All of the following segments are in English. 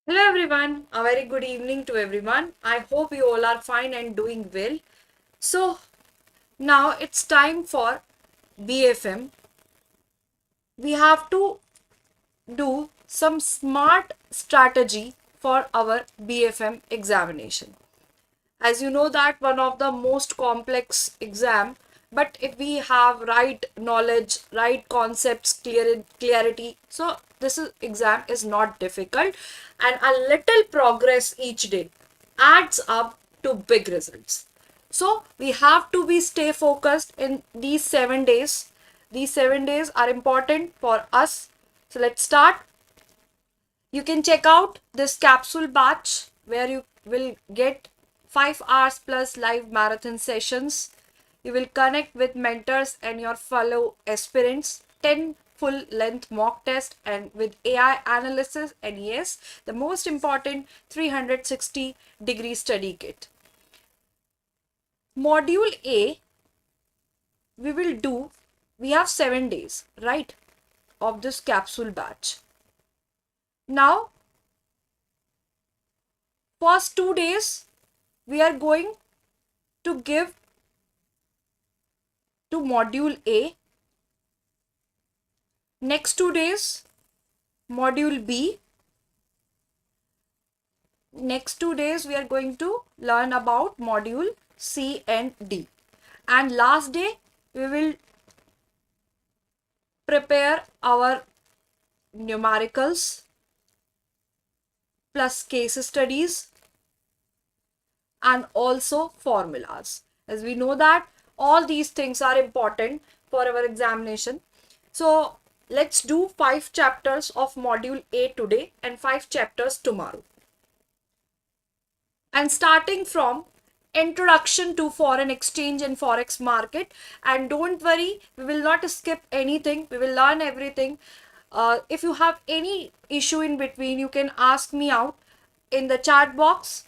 Hello everyone, a very good evening to everyone. I hope you all are fine and doing well. So now it's time for BFM. We have to do some smart strategy for our BFM examination. As you know that one of the most complex exam, but if we have right knowledge, right concepts, clarity, so exam is not difficult, and a little progress each day adds up to big results. So we have to be stay focused in these 7 days. These 7 days are important for us. So let's start. You can check out this capsule batch where you will get 5 hours plus live marathon sessions. You will connect with mentors and your fellow aspirants, 10 full length mock test and with AI analysis, and yes, the most important 360-degree study kit. Module A, we have 7 days, right, of this capsule batch. Now, first 2 days, we are going to give to module A. Next 2 days, module B. Next 2 days, we are going to learn about module C and D. And last day, we will prepare our numericals plus case studies and also formulas. As we know that all these things are important for our examination. So let's do 5 chapters of module A today and 5 chapters tomorrow. And starting from introduction to foreign exchange and forex market, and don't worry, we will not skip anything, we will learn everything. If you have any issue in between, you can ask me out in the chat box.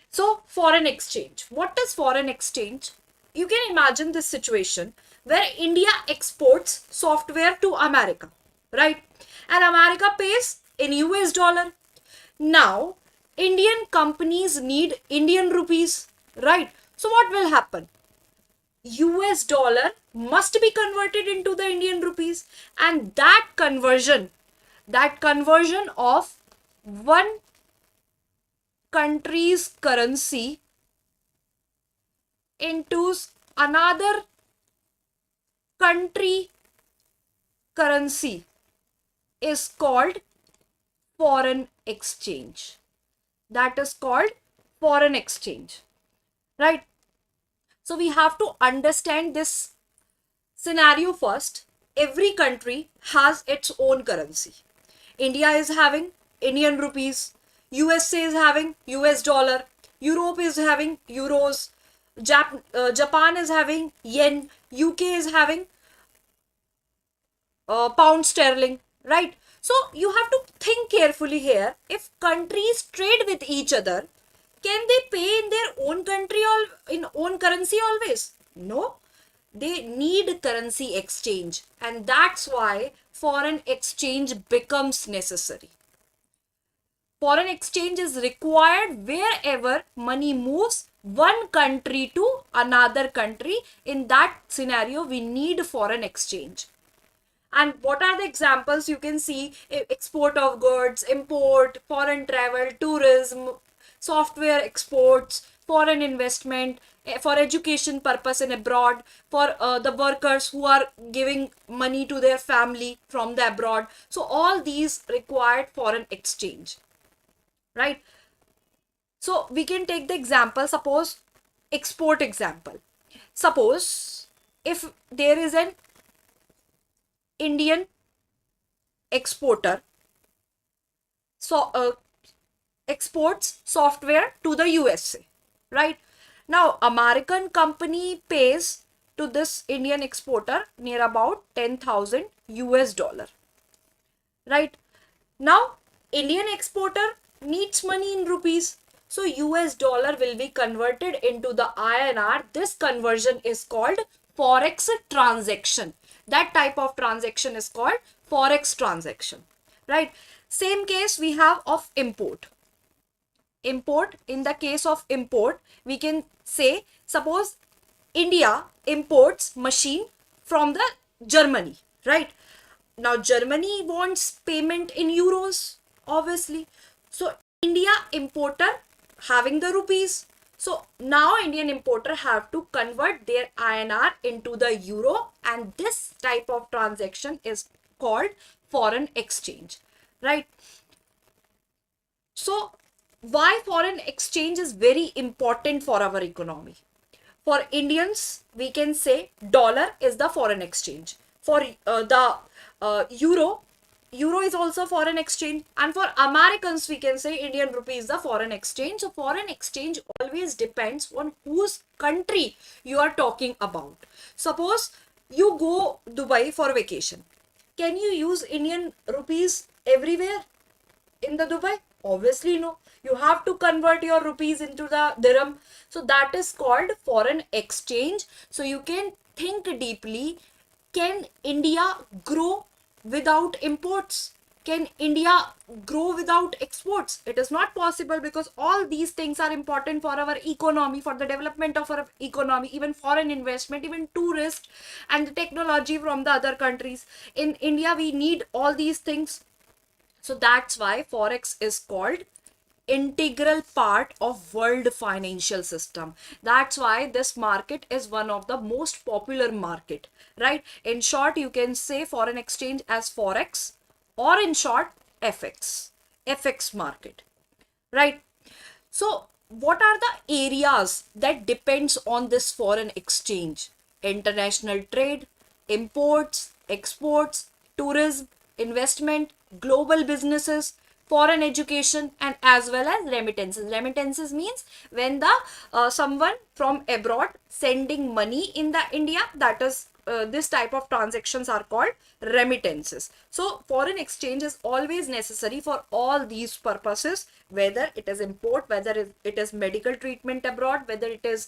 So foreign exchange, what is foreign exchange? You can imagine this situation where India exports software to America, right? And America pays in US dollar. Now Indian companies need Indian rupees, right? So what will happen? US dollar must be converted into the Indian rupees, and that conversion of one country's currency into another country currency is called foreign exchange. That is called foreign exchange, right? So we have to understand this scenario first. Every country has its own currency. India is having Indian rupees, USA is having US dollar, Europe is having euros, Japan is having yen, UK is having pound sterling, right? So you have to think carefully here. If countries trade with each other, can they pay in their own country or in own currency always? No, they need currency exchange, and that's why foreign exchange becomes necessary. Foreign exchange is required wherever money moves one country to another country. In that scenario, we need foreign exchange. And what are the examples? You can see export of goods, import, foreign travel, tourism, software exports, foreign investment, for education purpose in abroad, for the workers who are giving money to their family from the abroad. So all these required foreign exchange, right? So we can take the example, suppose export example. Suppose if there is an Indian exporter exports software to the USA, right? Now American company pays to this Indian exporter near about 10,000 US dollar, right? Now Indian exporter needs money in rupees, so US dollar will be converted into the INR. This conversion is called forex transaction. That type of transaction is called forex transaction. right? Same case we have of import. In the case of import, we can say, suppose India imports machine from the Germany, right? Now Germany wants payment in euros, obviously. So India importer having the rupees. So now Indian importer have to convert their INR into the euro, and this type of transaction is called foreign exchange, right? So why foreign exchange is very important for our economy? For Indians, we can say dollar is the foreign exchange. For the euro is also foreign exchange. And for Americans, we can say Indian rupee is the foreign exchange. So foreign exchange always depends on whose country you are talking about. Suppose you go Dubai for vacation. Can you use Indian rupees everywhere in the Dubai? Obviously, no. You have to convert your rupees into the dirham. So that is called foreign exchange. So you can think deeply. Can India grow without imports? Can India grow without exports? It is not possible, because all these things are important for our economy, for the development of our economy, even foreign investment, even tourist and the technology from the other countries. In India, we need all these things. So that's why Forex is called integral part of world financial system. That's why this market is one of the most popular market, right? In short, you can say foreign exchange as Forex, or in short, FX market, right? So what are the areas that depends on this foreign exchange? International trade, imports, exports, tourism, investment, global businesses, foreign education, and as well as remittances. Remittances means when the someone from abroad sending money in the India, that is this type of transactions are called remittances. So foreign exchange is always necessary for all these purposes, whether it is import, whether it is medical treatment abroad, whether it is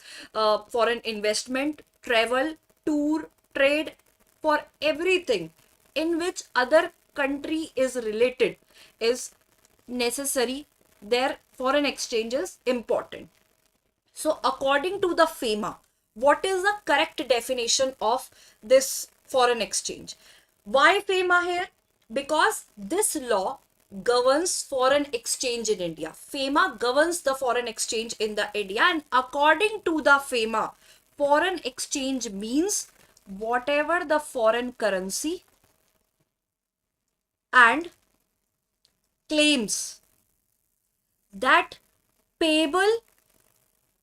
foreign investment, travel, tour, trade, for everything in which other country is related is necessary. Their foreign exchange is important. So according to the FEMA, what is the correct definition of this foreign exchange? Why FEMA here? Because this law governs foreign exchange in India. FEMA governs the foreign exchange in the India, and according to the FEMA, foreign exchange means whatever the foreign currency and claims that payable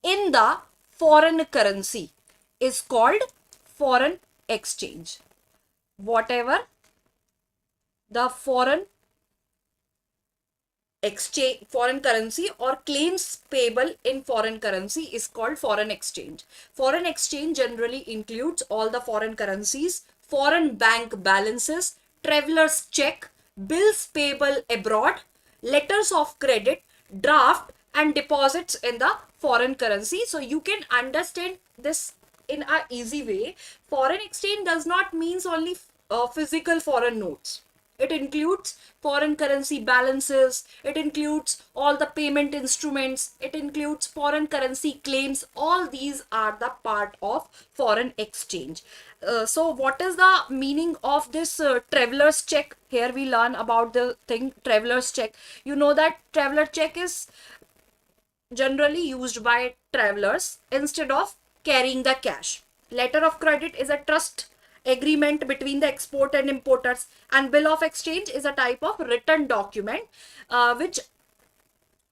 in the foreign currency is called foreign exchange. Whatever the foreign currency or claims payable in foreign currency is called foreign exchange. Foreign exchange generally includes all the foreign currencies, foreign bank balances, traveler's check, bills payable abroad, letters of credit, draft, and deposits in the foreign currency. So you can understand this in a easy way. Foreign exchange does not means only physical foreign notes. It includes foreign currency balances, it includes all the payment instruments, it includes foreign currency claims. All these are the part of foreign exchange. So what is the meaning of this traveler's check? Here we learn about the thing traveler's check. You know that traveler check is generally used by travelers instead of carrying the cash. Letter of credit is a trust agreement between the export and importers, and bill of exchange is a type of written document which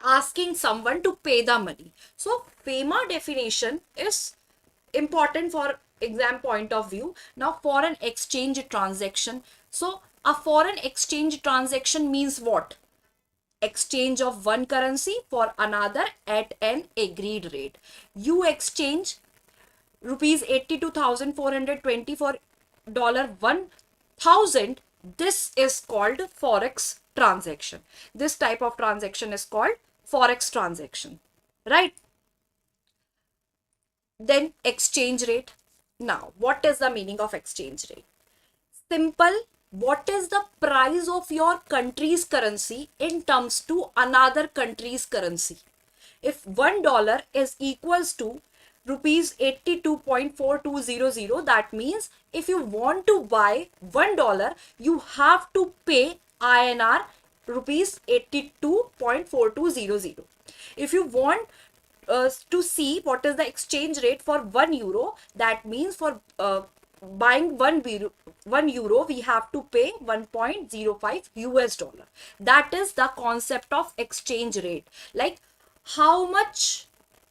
asking someone to pay the money. So FEMA definition is important for exam point of view. Now foreign exchange transaction. So a foreign exchange transaction means what? Exchange of one currency for another at an agreed rate. You exchange rupees 82,420 for $1,000. This is called forex transaction. This type of transaction is called forex transaction, right? Then exchange rate. Now what is the meaning of exchange rate? Simple what is the price of your country's currency in terms to another country's currency. If $1 is equals to rupees 82.4200, that means if you want to buy $1, you have to pay INR rupees 82.4200. If you want to see what is the exchange rate for €1, that means for buying one euro we have to pay 1.05 US dollar. That is the concept of exchange rate, like how much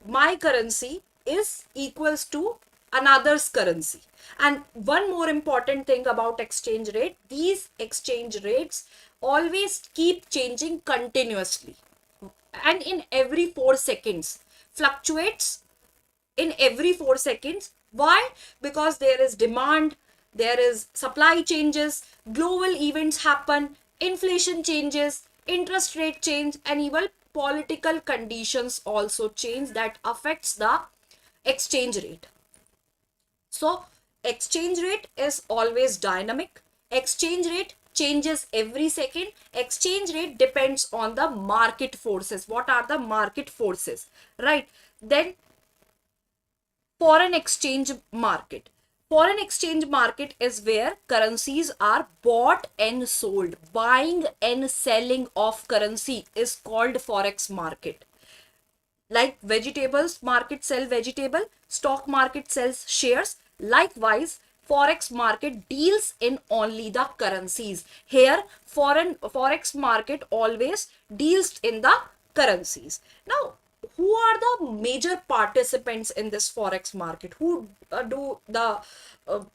my currency is equals to another's currency. And one more important thing about exchange rate, these exchange rates always keep changing continuously, and in every 4 seconds, fluctuates in every 4 seconds. Why? Because there is demand, there is supply changes, global events happen, inflation changes, interest rate change, and even political conditions also change that affects the exchange rate. So exchange rate is always dynamic. Exchange rate changes every second. Exchange rate depends on the market forces. What are the market forces? Right. Then foreign exchange market. Foreign exchange market is where currencies are bought and sold. Buying and selling of currency is called forex market. Like vegetables market sell vegetable, stock market sells shares. Likewise, forex market deals in only the currencies. Here, forex market always deals in the currencies. Now, who are the major participants in this forex market? Who do the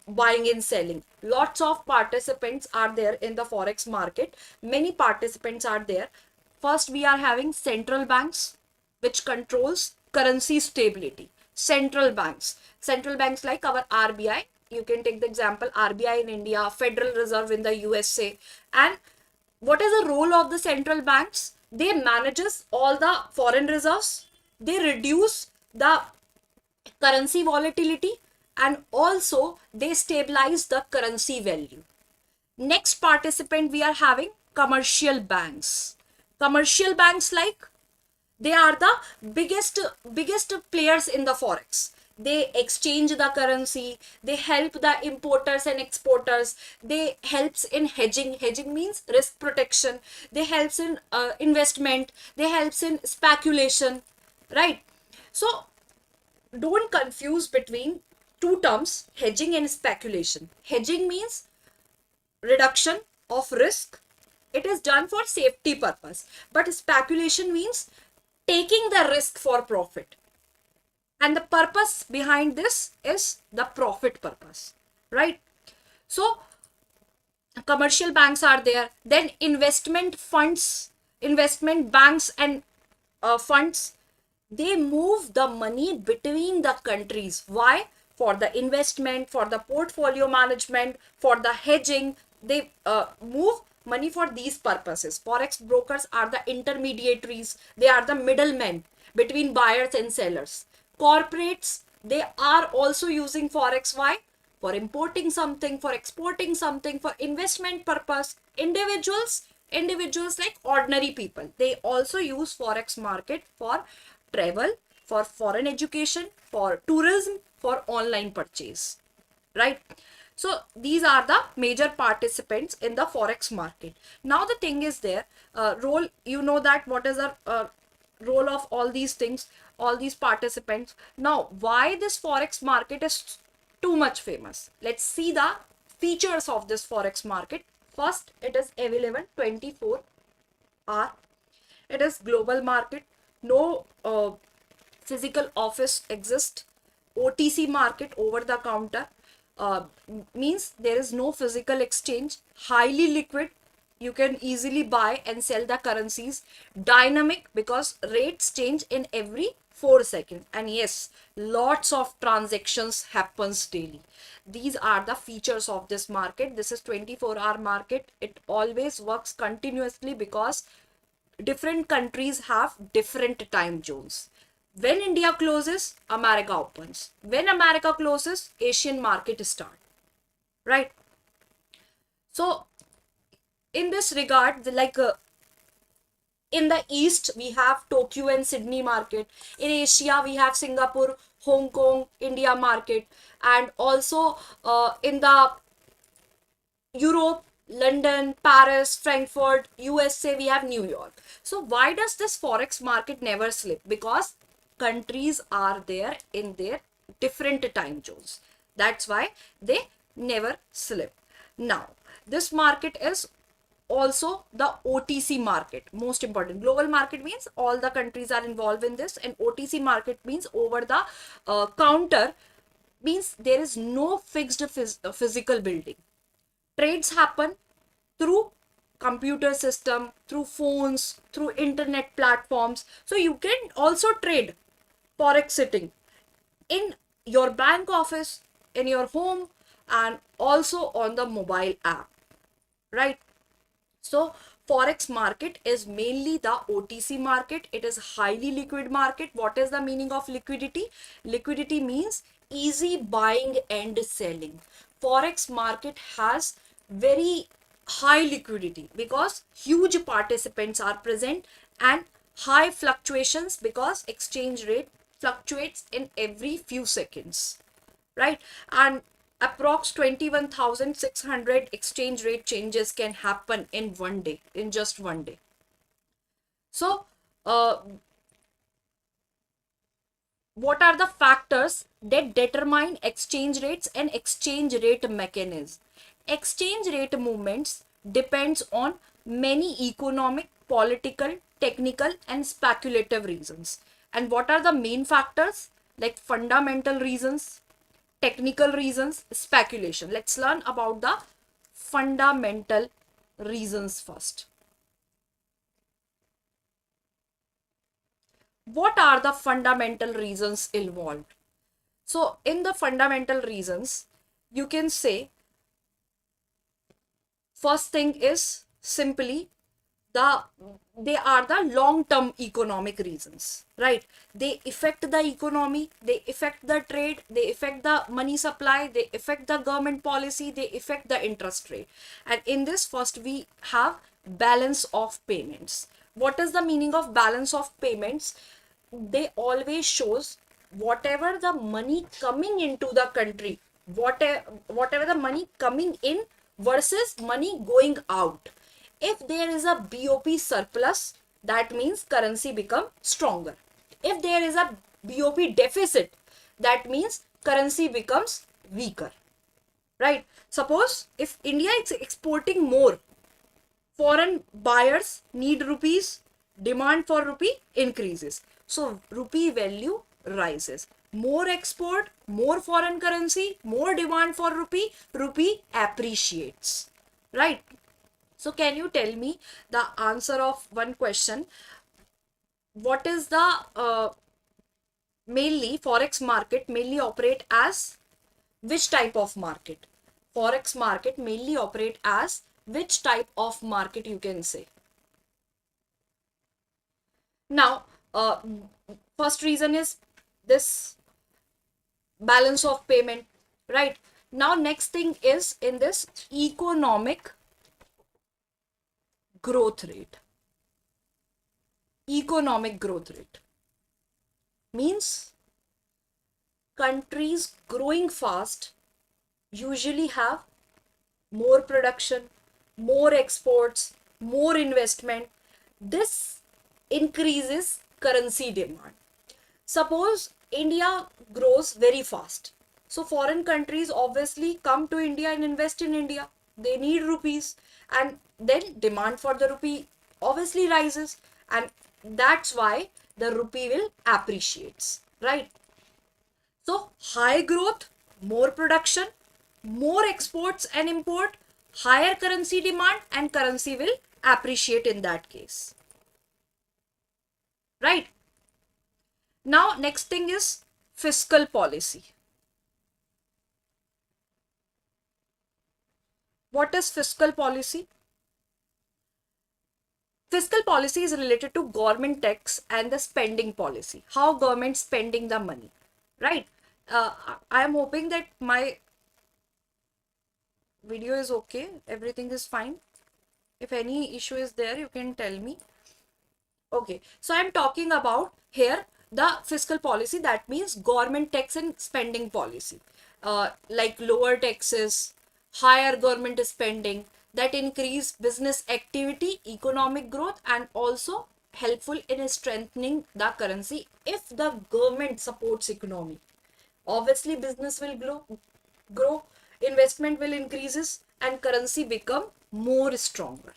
buying and selling? Lots of participants are there in the forex market. Many participants are there. First, we are having central banks, which controls currency stability. Central banks like our RBI. You can take the example RBI in India, Federal Reserve in the USA. And what is the role of the central banks? They manages all the foreign reserves. They reduce the currency volatility, and also they stabilize the currency value. Next participant we are having commercial banks. Commercial banks, like they are the biggest players in the forex. They exchange the currency, they help the importers and exporters, they helps in hedging means risk protection, they helps in investment, they helps in speculation, right? So don't confuse between two terms, hedging and speculation. Hedging means reduction of risk, it is done for safety purpose, but speculation means taking the risk for profit, and the purpose behind this is the profit purpose, right? So commercial banks are there. Then investment funds, investment banks and funds, they move the money between the countries. Why? For the investment, for the portfolio management, for the hedging, they move money for these purposes. Forex brokers are the intermediaries, they are the middlemen between buyers and sellers. Corporates, they are also using forex. Why? For importing something, for exporting something, for investment purpose. Individuals like ordinary people, they also use forex market for travel, for foreign education, for tourism, for online purchase, right? So these are the major participants in the forex market. Now the thing is there, role, you know that what is the role of all these things, all these participants. Now why this forex market is too much famous? Let's see the features of this forex market. First, it is available 24 hour. It is global market. No physical office exists. OTC market, over the counter, means there is no physical exchange. Highly liquid, you can easily buy and sell the currencies. Dynamic, because rates change in every 4 seconds, and yes, lots of transactions happens daily. These are the features of this market. This is 24-hour market. It always works continuously because different countries have different time zones. When India closes, America opens. When America closes, Asian market start, right? So in this regard, in the East, we have Tokyo and Sydney market. In Asia, we have Singapore, Hong Kong, India market. And also in the Europe, London, Paris, Frankfurt, USA, we have New York. So why does this forex market never slip? Because countries are there in their different time zones. That's why they never slip. Now, this market is also the OTC market, most important. Global market means all the countries are involved in this, and OTC market means over the counter, means there is no fixed physical building. Trades happen through computer system, through phones, through internet platforms. So you can also trade forex sitting in your bank office, in your home, and also on the mobile app, right? So forex market is mainly the OTC market. It is highly liquid market. What is the meaning of liquidity? Liquidity means easy buying and selling. Forex market has very high liquidity because huge participants are present, and high fluctuations because exchange rate fluctuates in every few seconds, right? And approx 21,600 exchange rate changes can happen in one day, in just one day. So what are the factors that determine exchange rates and exchange rate mechanism? Exchange rate movements depends on many economic, political, technical, and speculative reasons. And what are the main factors? Like fundamental reasons, technical reasons, speculation. Let's learn about the fundamental reasons first. What are the fundamental reasons involved? So in the fundamental reasons, you can say first thing is simply they are the long-term economic reasons, right? They affect the economy, they affect the trade, they affect the money supply, they affect the government policy, they affect the interest rate. And in this, first we have balance of payments. What is the meaning of balance of payments? They always shows whatever the money coming into the country, whatever the money coming in versus money going out. If there is a BOP surplus, that means currency become stronger. If there is a BOP deficit, that means currency becomes weaker, right? Suppose if India is exporting more, foreign buyers need rupees, demand for rupee increases. So rupee value rises. More export, more foreign currency, more demand for rupee, rupee appreciates, right? So can you tell me the answer of one question? What is the mainly forex market mainly operate as which type of market? Forex market mainly operate as which type of market, you can say? Now, first reason is this balance of payment, right? Now, next thing is in this economic growth rate. Economic growth rate means countries growing fast usually have more production, more exports, more investment. This increases currency demand. Suppose India grows very fast. So foreign countries obviously come to India and invest in India. They need rupees, and then demand for the rupee obviously rises, and that's why the rupee will appreciates, right? So high growth, more production, more exports and import, higher currency demand, and currency will appreciate in that case, right? Now next thing is fiscal policy. What is fiscal policy? Fiscal policy is related to government tax and the spending policy. How government spending the money, right? I am hoping that my video is okay. Everything is fine. If any issue is there, you can tell me. Okay, so I'm talking about here the fiscal policy, that means government tax and spending policy, like lower taxes, higher government spending that increase business activity, economic growth, and also helpful in strengthening the currency. If the government supports economy, obviously business will grow, investment will increases, and currency become more stronger,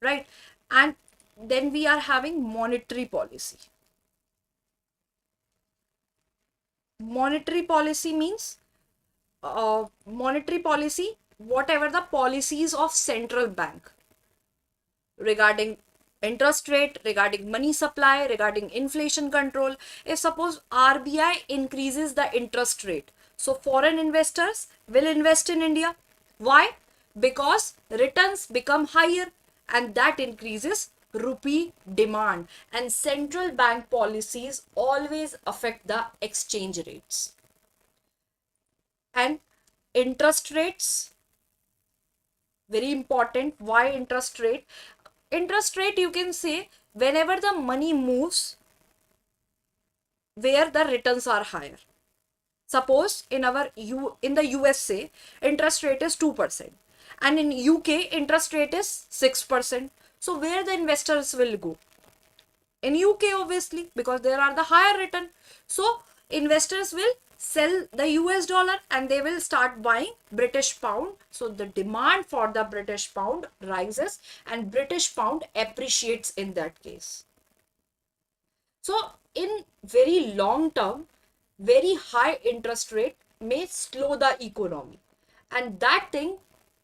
right? And then we are having monetary policy. Monetary policy means monetary policy, whatever the policies of central bank regarding interest rate, regarding money supply, regarding inflation control. If suppose RBI increases the interest rate, so foreign investors will invest in India. Why? Because returns become higher, and that increases rupee demand, and central bank policies always affect the exchange rates. And interest rates, very important. Why interest rate? Interest rate, you can say, whenever the money moves where the returns are higher. Suppose in the USA interest rate is 2%, and in UK interest rate is 6%. So where the investors will go? In UK, obviously, because there are the higher return. So investors will sell the US dollar and they will start buying British pound. So the demand for the British pound rises and British pound appreciates in that case. So in very long term, very high interest rate may slow the economy, and that thing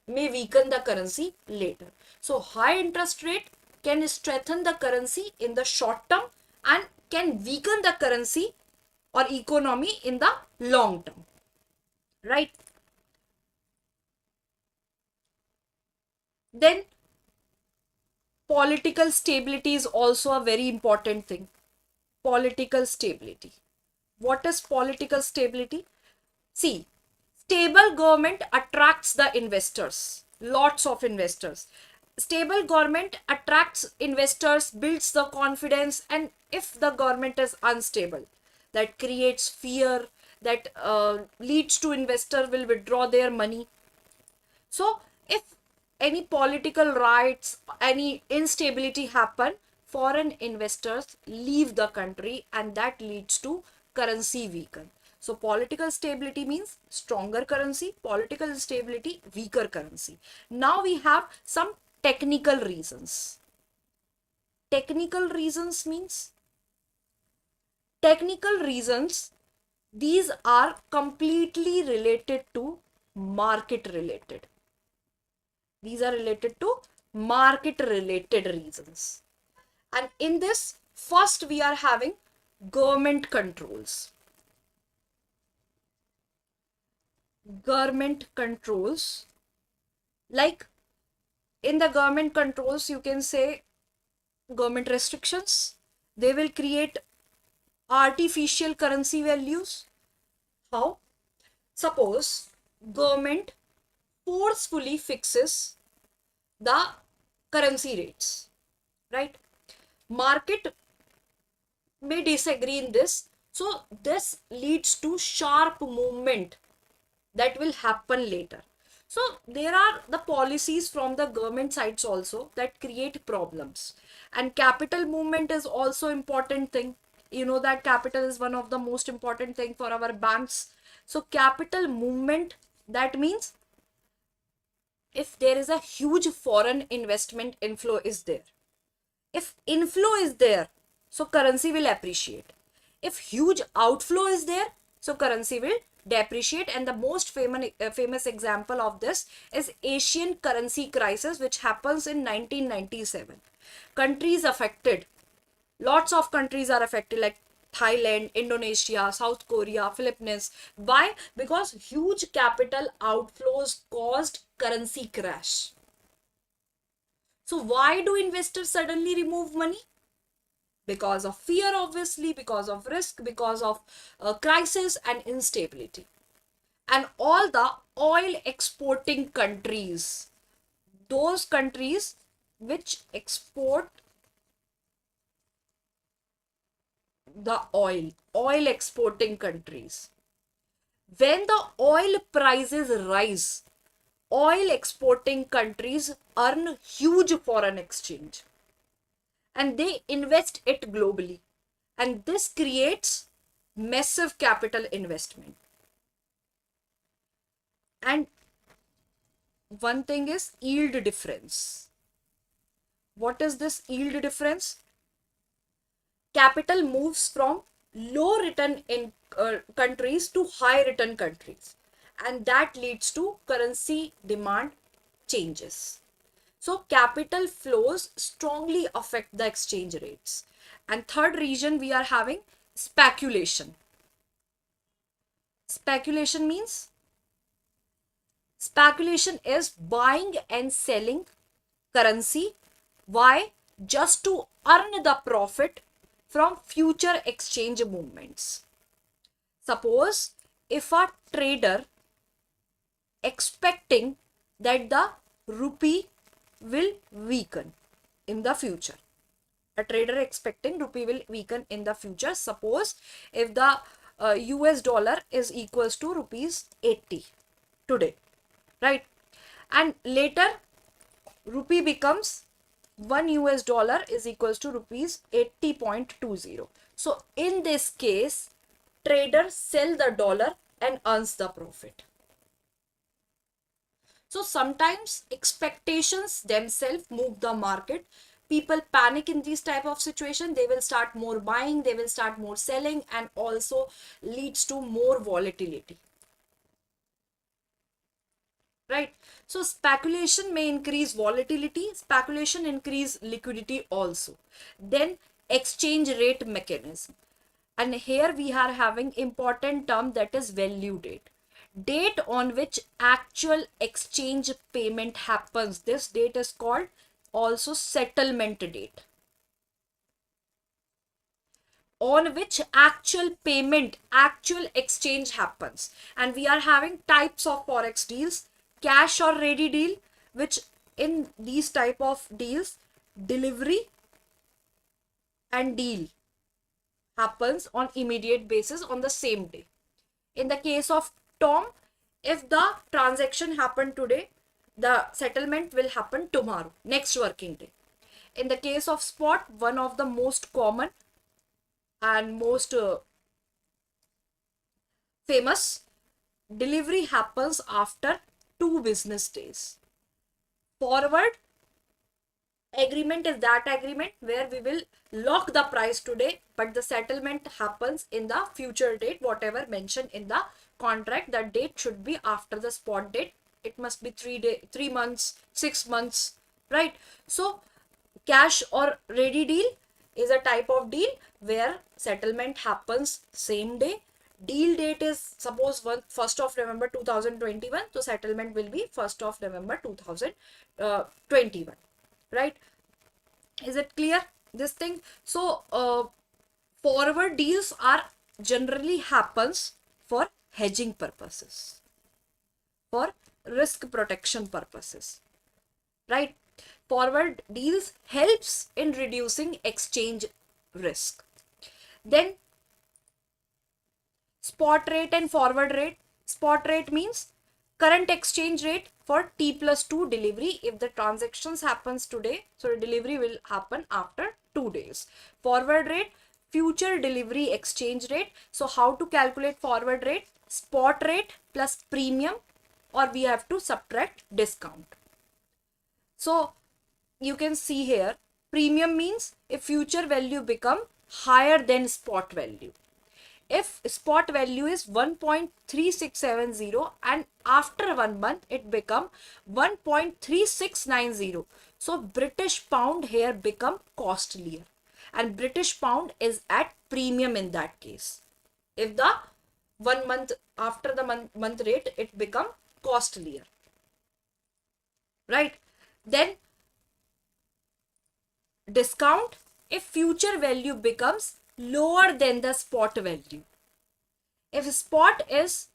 may weaken the currency later. So high interest rate can strengthen the currency in the short term and can weaken the currency or economy in the long term, right? Then political stability is also a very important thing. Political stability. What is political stability? See, stable government attracts the investors, lots of investors. Stable government attracts investors, builds the confidence, and if the government is unstable, that creates fear, that leads to investor will withdraw their money. So if any political riots, any instability happen, foreign investors leave the country, and that leads to currency weaken. So political stability means stronger currency, political stability, weaker currency. Now we have some technical reasons. Technical reasons means technical reasons, these are completely related to market related. These are related to market related reasons. And in this, first we are having government controls. Government controls, like in the government controls, you can say government restrictions. They will create artificial currency values. How? Suppose government forcefully fixes the currency rates, right? Market may disagree in this. So this leads to sharp movement that will happen later. So there are the policies from the government sides also that create problems. And capital movement is also important thing. You know that capital is one of the most important thing for our banks. So capital movement, that means if there is a huge foreign investment inflow is there. If inflow is there, so currency will appreciate. If huge outflow is there, so currency will depreciate. And the most famous example of this is Asian currency crisis, which happens in 1997. Countries affected, lots of countries are affected, like Thailand, Indonesia, South Korea, Philippines. Why? Because huge capital outflows caused currency crash. So why do investors suddenly remove money? Because of fear, obviously, because of risk, because of crisis and instability. And all the oil exporting countries, those countries which export the oil exporting countries. When the oil prices rise, oil exporting countries earn huge foreign exchange and they invest it globally. And this creates massive capital investment. And one thing is yield difference. What is this yield difference? Capital moves from low return in countries to high return countries, and that leads to currency demand changes. So capital flows strongly affect the exchange rates. And third reason we are having speculation. Speculation means speculation is buying and selling currency. Why? Just to earn the profit from future exchange movements. Suppose if a trader expecting that the rupee will weaken in the future. A trader expecting rupee will weaken in the future. Suppose if the US dollar is equals to rupees 80 today, right? And later rupee becomes 1 US dollar is equals to rupees 80.20. So in this case, traders sell the dollar and earns the profit. So sometimes expectations themselves move the market. People panic in these type of situation. They will start more buying, they will start more selling, and also leads to more volatility. Right? So speculation may increase volatility, speculation increase liquidity also. Then exchange rate mechanism. And here we are having important term that is value date. Date on which actual exchange payment happens. This date is called also settlement date. On which actual payment, actual exchange happens. And we are having types of forex deals, cash or ready deal, which in these type of deals, delivery and deal happens on immediate basis on the same day. In the case of Tom, if the transaction happened today, the settlement will happen tomorrow, next working day. In the case of spot, one of the most common and most famous, delivery happens after 2 business days. Forward agreement is that agreement where we will lock the price today, but the settlement happens in the future date, whatever mentioned in the contract. That date should be after the spot date. It must be 3 months, 6 months, right? So cash or ready deal is a type of deal where settlement happens same day. Deal date is suppose 1st of November 2021, so settlement will be 1st of November 2021, right? Is it clear, this thing? So forward deals are generally happens for hedging purposes, for risk protection purposes, right? Forward deals helps in reducing exchange risk. Then spot rate and forward rate. Spot rate means current exchange rate for T+2 delivery. If the transactions happens today, so the delivery will happen after 2 days. Forward rate, future delivery exchange rate. So how to calculate forward rate? Spot rate plus premium, or we have to subtract discount. So you can see here, premium means if future value become higher than spot value. If spot value is 1.3670 and after 1 month it become 1.3690, so British pound here become costlier, and British pound is at premium in that case. If the 1 month after the month rate it become costlier, right? Then discount, if future value becomes lower than the spot value. If spot is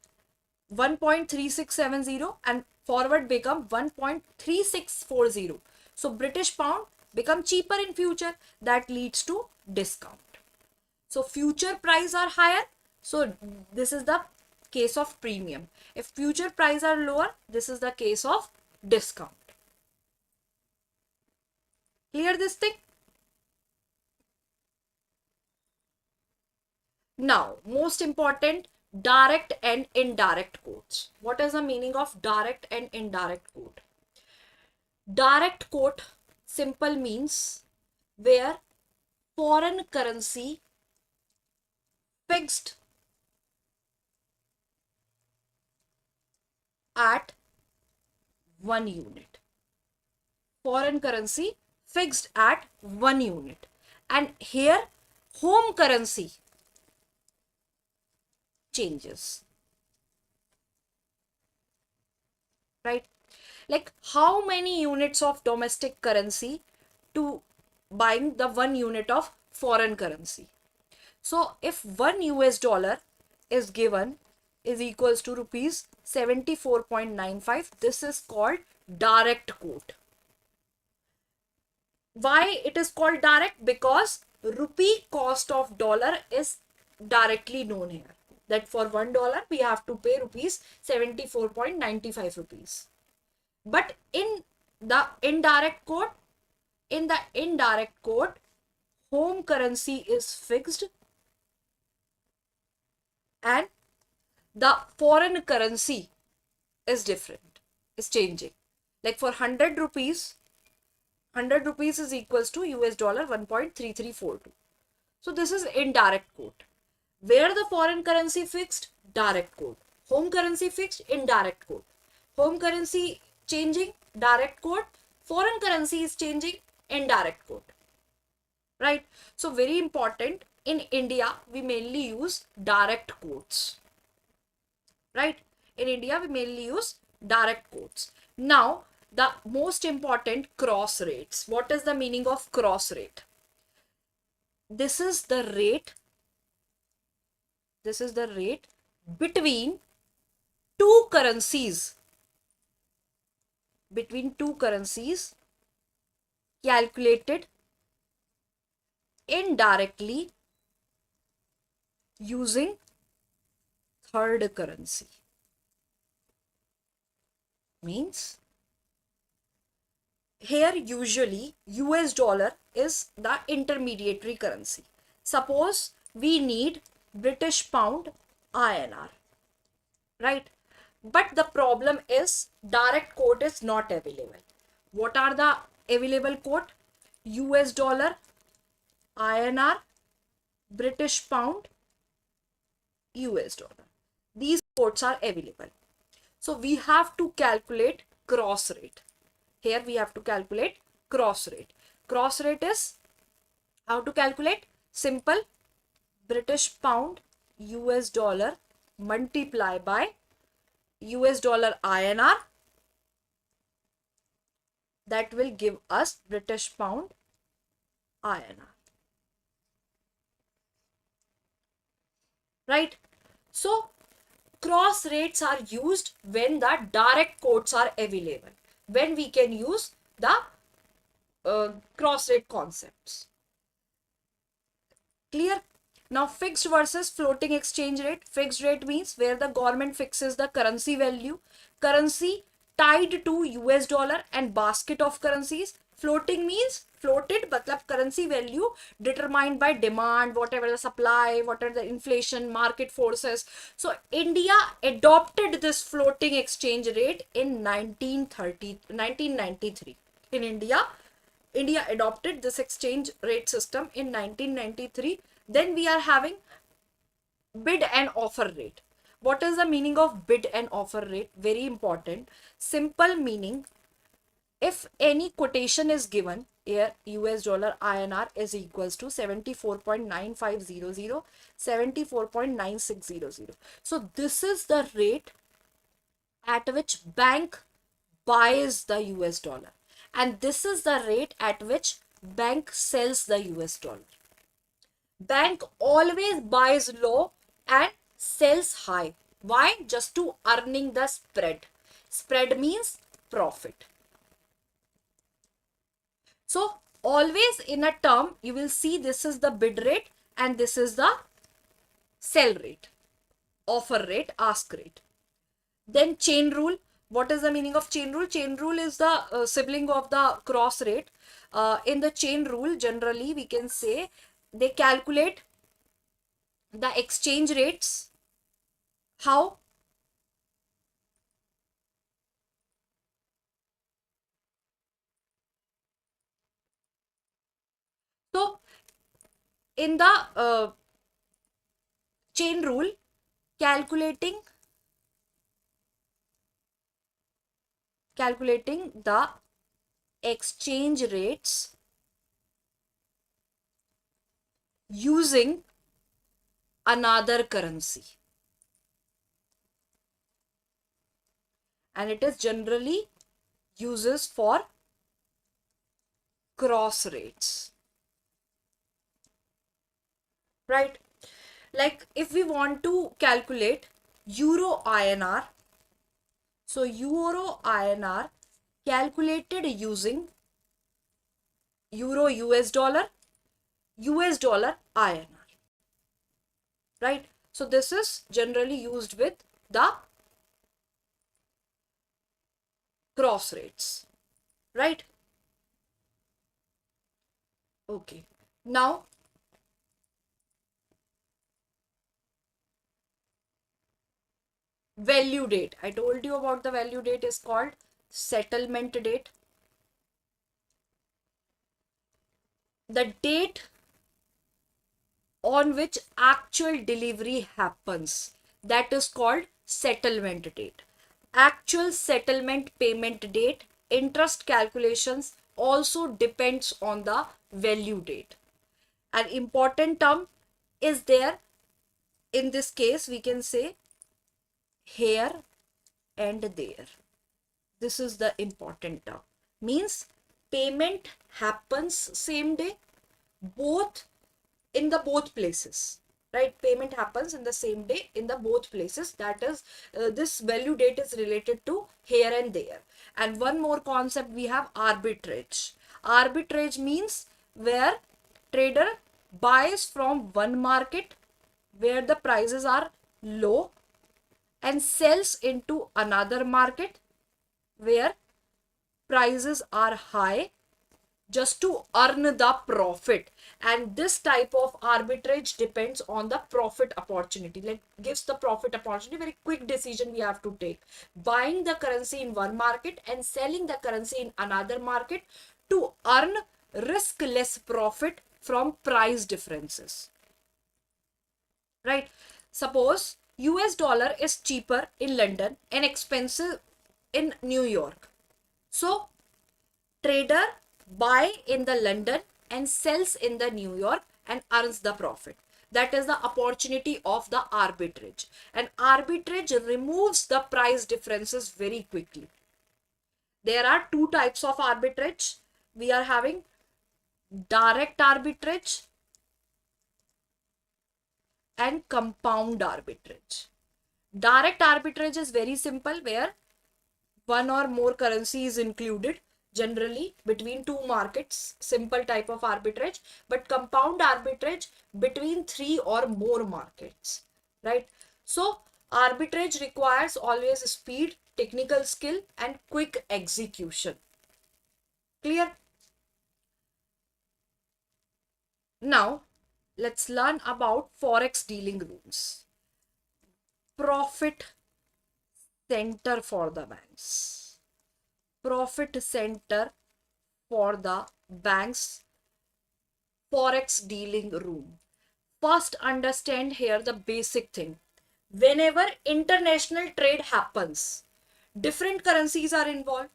1.3670 and forward become 1.3640, So British pound become cheaper in future. That leads to discount. So future price are higher. So this is the case of premium. If future price are lower, this is the case of discount. Clear this thing? Now, most important, direct and indirect quotes. What is the meaning of direct and indirect quote? Direct quote simple means where foreign currency fixed at 1 unit. Foreign currency fixed at 1 unit. And here home currency changes. Right? Like how many units of domestic currency to buying the 1 unit of foreign currency. So if $1 is given is equals to rupees 74.95, this is called direct quote. Why it is called direct? Because rupee cost of dollar is directly known here. That for $1 we have to pay rupees 74.95 rupees. But in the indirect quote, home currency is fixed and the foreign currency is different, is changing. Like for 100 rupees, 100 rupees is equals to US dollar 1.3342. So this is indirect quote. Where the foreign currency fixed, direct quote. Home currency fixed, indirect quote. Home currency changing, direct quote. Foreign currency is changing, indirect quote. Right? So very important, in India, we mainly use direct quotes. Right? In India, we mainly use direct quotes. Now, the most important, cross rates. What is the meaning of cross rate? This is the rate between two currencies calculated indirectly using third currency. Means here usually US dollar is the intermediary currency. Suppose we need British pound INR, right? But the problem is direct quote is not available. What are the available quote? US dollar, INR, British pound, US dollar. These quotes are available. So we have to calculate cross rate. Here we have to calculate cross rate. Cross rate is how to calculate? Simple. British pound US dollar multiply by US dollar INR. That will give us British pound INR. Right? So cross rates are used when the direct quotes are available. When we can use the cross rate concepts. Clear? Now fixed versus floating exchange rate. Fixed rate means where the government fixes the currency value. Currency tied to US dollar and basket of currencies. Floating means floated, matlab currency value determined by demand, whatever the supply, whatever the inflation, market forces. So India adopted this floating exchange rate in 1993. In India adopted this exchange rate system in 1993. Then we are having bid and offer rate. What is the meaning of bid and offer rate? Very important. Simple meaning, if any quotation is given, here US dollar INR is equals to 74.9500, 74.9600. So this is the rate at which bank buys the US dollar. And this is the rate at which bank sells the US dollar. Bank always buys low and sells high. Why? Just to earning the spread. Spread means profit. So always in a term, you will see this is the bid rate and this is the sell rate, offer rate, ask rate. Then chain rule. What is the meaning of chain rule? Chain rule is the sibling of the cross rate. In the chain rule, generally we can say they calculate the exchange rates. How? So in the chain rule, calculating the exchange rates using another currency, and it is generally uses for cross rates, right? Like if we want to calculate euro INR, so euro INR calculated using euro US dollar INR, right? So this is generally used with the cross rates, right? Okay. Now value date. I told you about the value date is called settlement date. The date on which actual delivery happens, that is called settlement date. Actual settlement payment date, interest calculations also depends on the value date. An important term is there. In this case, we can say here and there. This is the important term. Means payment happens same day, both in the both places, right? Payment happens in the same day in the both places. That is, this value date is related to here and there. And one more concept we have, arbitrage. Arbitrage means where trader buys from one market where the prices are low and sells into another market where prices are high just to earn the profit. And this type of arbitrage depends on the profit opportunity, like gives the profit opportunity. Very quick decision we have to take, buying the currency in one market and selling the currency in another market to earn risk less profit from price differences, right? Suppose US dollar is cheaper in London and expensive in New York, so trader buy in the London and sells in the New York and earns the profit. That is the opportunity of the arbitrage. And arbitrage removes the price differences very quickly. There are two types of arbitrage. We are having direct arbitrage and compound arbitrage. Direct arbitrage is very simple, where one or more currency is included, generally between two markets, simple type of arbitrage. But compound arbitrage between three or more markets, right? So arbitrage requires always speed, technical skill and quick execution. Clear? Now let's learn about forex dealing rules. Profit center for the banks. Profit center for the bank's forex dealing room. First, understand here the basic thing. Whenever international trade happens, different currencies are involved.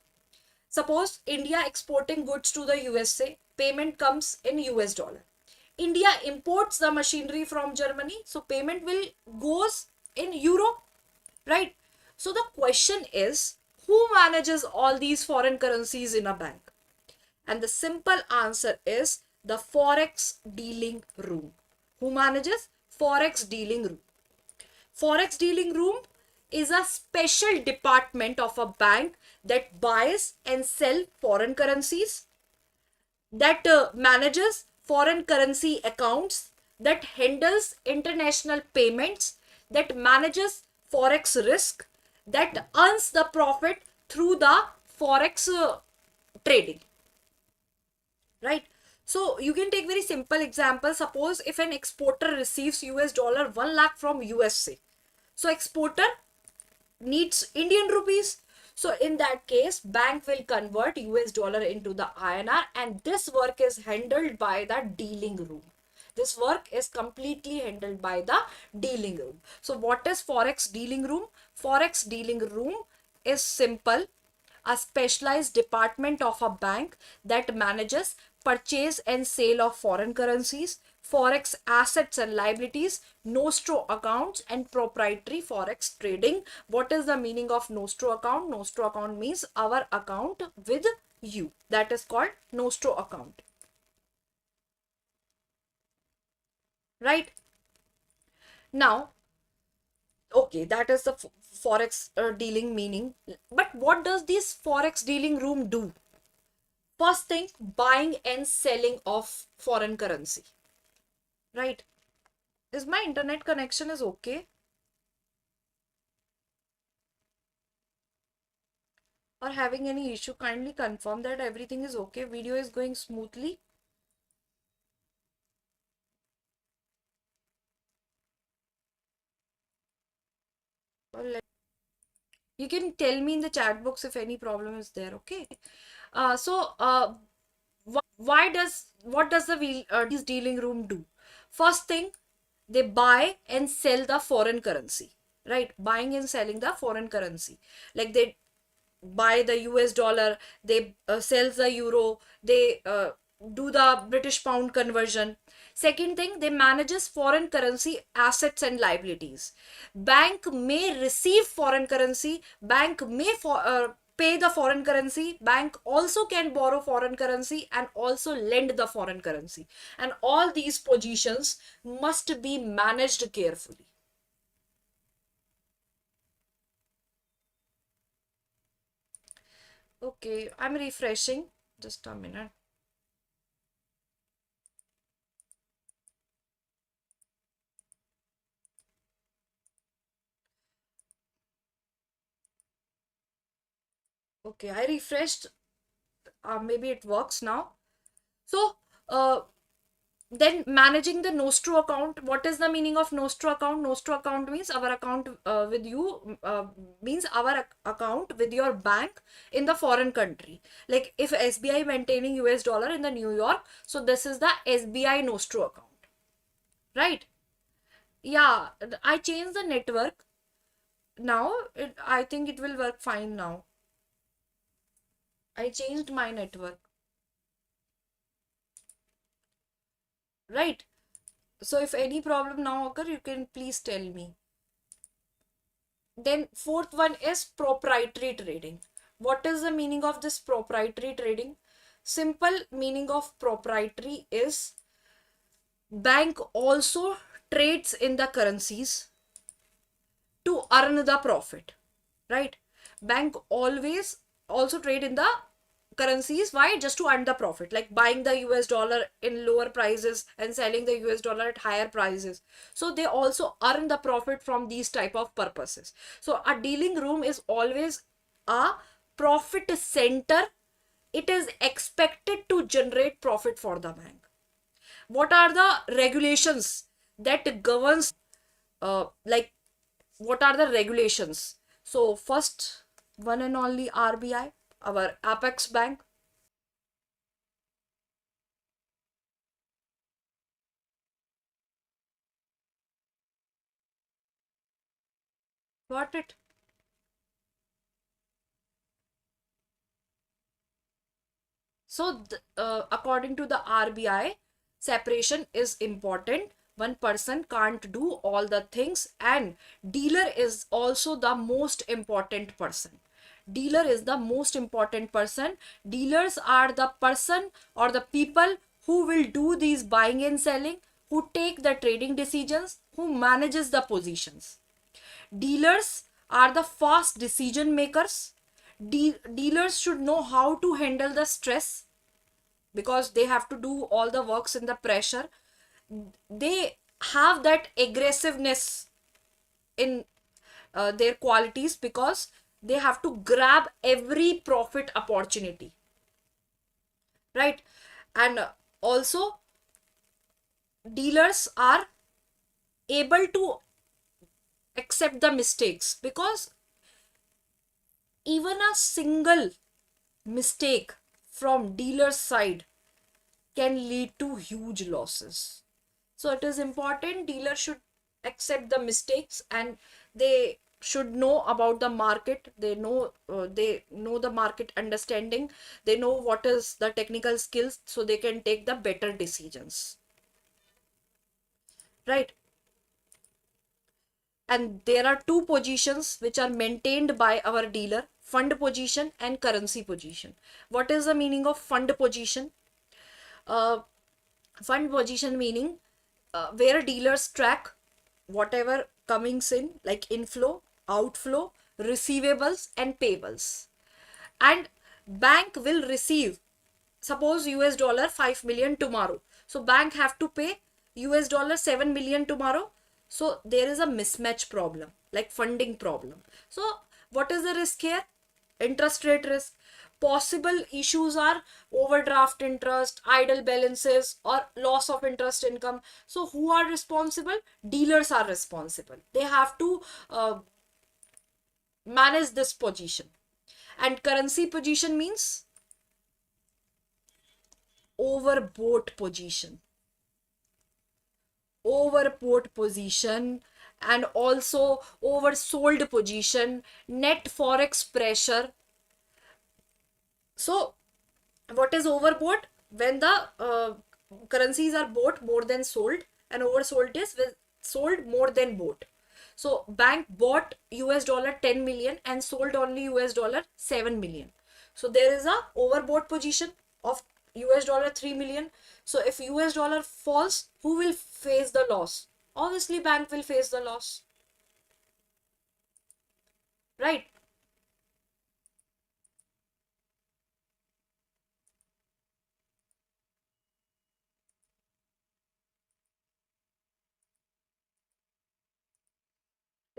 Suppose India exporting goods to the USA, payment comes in US dollar. India imports the machinery from Germany, so payment will goes in euro, right? So the question is, who manages all these foreign currencies in a bank? And the simple answer is the forex dealing room. Who manages? Forex dealing room. Forex dealing room is a special department of a bank that buys and sell foreign currencies. that manages foreign currency accounts, that handles international payments, that manages forex risk, that earns the profit through the forex trading, right? So you can take very simple example. Suppose if an exporter receives US dollar 1 lakh from USA, so exporter needs Indian rupees. So in that case, bank will convert US dollar into the INR, and this work is handled by the dealing room. This work is completely handled by the dealing room. So what is Forex dealing room? Forex dealing room is simple, a specialized department of a bank that manages purchase and sale of foreign currencies, forex assets and liabilities, nostro accounts, and proprietary forex trading. What is the meaning of nostro account? Nostro account means our account with you. That is called nostro account. Right? Now, okay, that is the forex dealing meaning. But what does this forex dealing room do? First thing, buying and selling of foreign currency. Right? Is my internet connection is okay? Or having any issue? Kindly confirm that everything is okay. Video is going smoothly. You can tell me in the chat box if any problem is there. Okay. Why does what does the these dealing room do? First thing, they buy and sell the foreign currency, right? Buying and selling the foreign currency, like they buy the US dollar, they sell the euro, they do the British pound conversion. Second thing, they manages foreign currency assets and liabilities. Bank may receive foreign currency, bank may pay the foreign currency, bank also can borrow foreign currency and also lend the foreign currency. And all these positions must be managed carefully. Okay, I'm refreshing. Just a minute. Okay, I refreshed. Maybe it works now. So, then managing the Nostro account. What is the meaning of Nostro account? Nostro account means our account with you, means our account with your bank in the foreign country. Like if SBI maintaining US dollar in the New York, so this is the SBI Nostro account, right? Yeah, I changed the network now. I think it will work fine now. I changed my network, right? So if any problem now occur, you can please tell me. Then fourth one is proprietary trading. What is the meaning of this proprietary trading? Simple meaning of proprietary is bank also trades in the currencies to earn the profit, right? Bank always also trade in the currencies. Why? Just to earn the profit, like buying the US dollar in lower prices and selling the US dollar at higher prices. So they also earn the profit from these type of purposes. So a dealing room is always a profit center. It is expected to generate profit for the bank. What are the regulations that governs like what are the regulations? So first, one and only RBI, our apex bank. Got it? So according to the RBI, separation is important. One person can't do all the things, and dealer is also the most important person. Dealer is the most important person. Dealers are the person or the people who will do these buying and selling, who take the trading decisions, who manages the positions. Dealers are the fast decision makers. Dealers should know how to handle the stress. because they have to do all the works in the pressure. They have that aggressiveness in their qualities because they have to grab every profit opportunity, right? And also dealers are able to accept the mistakes, because even a single mistake from dealer's side can lead to huge losses. So it is important dealer should accept the mistakes, and they should know about the market. They know the market understanding. They know what is the technical skills, so they can take the better decisions, right? And there are two positions which are maintained by our dealer: fund position and currency position. What is the meaning of fund position? uh, Fund position meaning where dealers track whatever comings in, like inflow, outflow, receivables and payables. And bank will receive, suppose US dollar 5 million tomorrow, so bank have to pay US dollar 7 million tomorrow. So there is a mismatch problem, like funding problem. So what is the risk here? Interest rate risk. Possible issues are overdraft interest, idle balances, or loss of interest income. So who are responsible? Dealers are responsible. They have to manage this position. And currency position means overbought position. Overbought position, and also oversold position, net forex pressure. So what is overbought? When the currencies are bought more than sold, and oversold is with sold more than bought. So bank bought US dollar 10 million and sold only US dollar 7 million. So there is a overbought position of US dollar 3 million. So if US dollar falls, who will face the loss? Obviously bank will face the loss, right?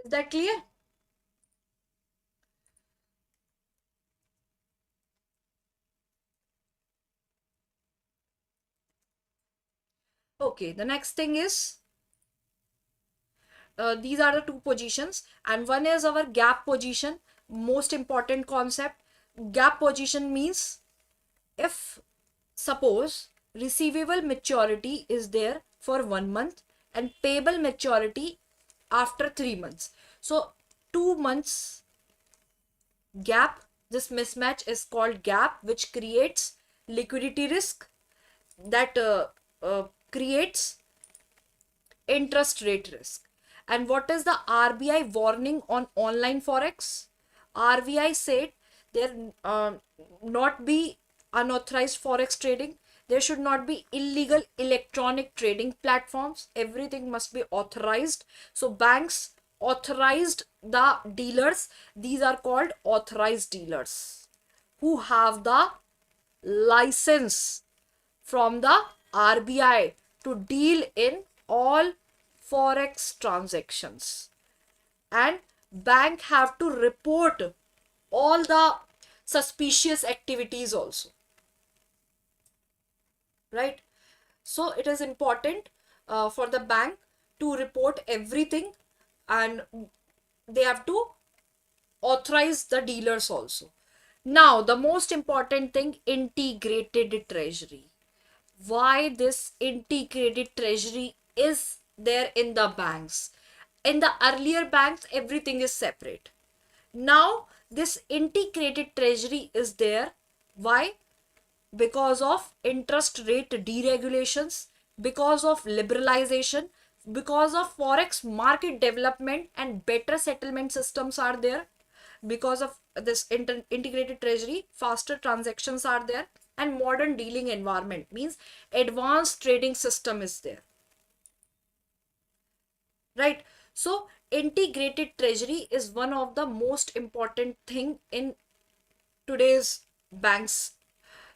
Is that clear? Okay, the next thing is these are the two positions, and one is our gap position. Most important concept. Gap position means if suppose receivable maturity is there for 1 month and payable maturity after 3 months, so 2 months gap, this mismatch is called gap, which creates liquidity risk, that creates interest rate risk. And what is the RBI warning on online forex? RBI said there not be unauthorized forex trading. There should not be illegal electronic trading platforms. Everything must be authorized. So banks authorized the dealers. These are called authorized dealers who have the license from the RBI to deal in all forex transactions. And bank have to report all the suspicious activities also, right? So it is important for the bank to report everything, and they have to authorize the dealers also. Now the most important thing, integrated treasury. Why this integrated treasury is there in the banks? In the earlier banks everything is separate. Now this integrated treasury is there. Why? Because of interest rate deregulations, because of liberalization, because of forex market development and better settlement systems are there. Because of this integrated treasury, faster transactions are there, and modern dealing environment means advanced trading system is there, right? So integrated treasury is one of the most important thing in today's banks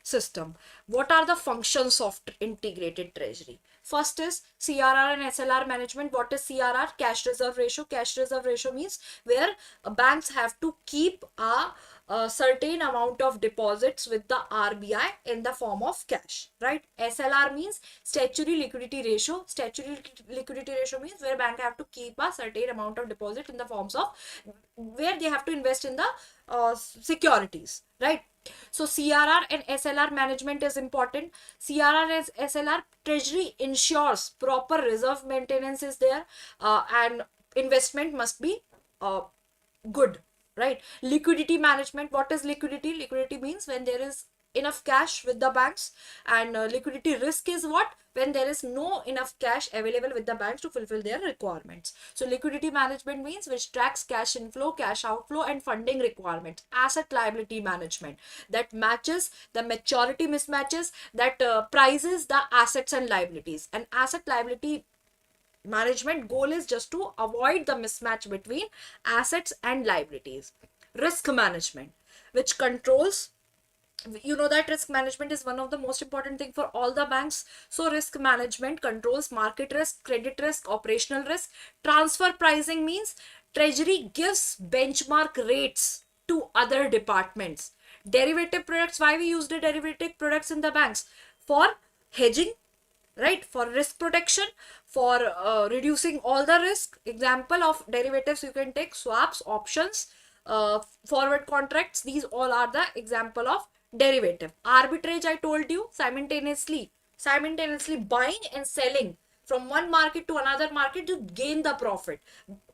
system. What are the functions of integrated treasury? First is CRR and SLR management. What is CRR? Cash reserve ratio. Cash reserve ratio means where banks have to keep a certain amount of deposits with the RBI in the form of cash, right? SLR means statutory liquidity ratio. Statutory liquidity ratio means where bank have to keep a certain amount of deposit in the forms of where they have to invest in the securities, right? So CRR and SLR management is important. CRR and SLR treasury ensures proper reserve maintenance is there, and investment must be good, right? Liquidity management. What is liquidity? Liquidity means when there is enough cash with the banks, and liquidity risk is what? When there is no enough cash available with the banks to fulfill their requirements. So liquidity management means which tracks cash inflow, cash outflow, and funding requirements. Asset liability management, that matches the maturity mismatches, that prices the assets and liabilities. And asset liability management goal is just to avoid the mismatch between assets and liabilities. Risk management, which controls, you know that risk management is one of the most important thing for all the banks. So risk management controls market risk, credit risk, operational risk. Transfer pricing means treasury gives benchmark rates to other departments. Derivative products, why we use the derivative products in the banks? For hedging, right? For risk protection, for reducing all the risk. Example of derivatives you can take swaps, options, forward contracts. These all are the example of derivative. Arbitrage, I told you, simultaneously buying and selling from one market to another market to gain the profit.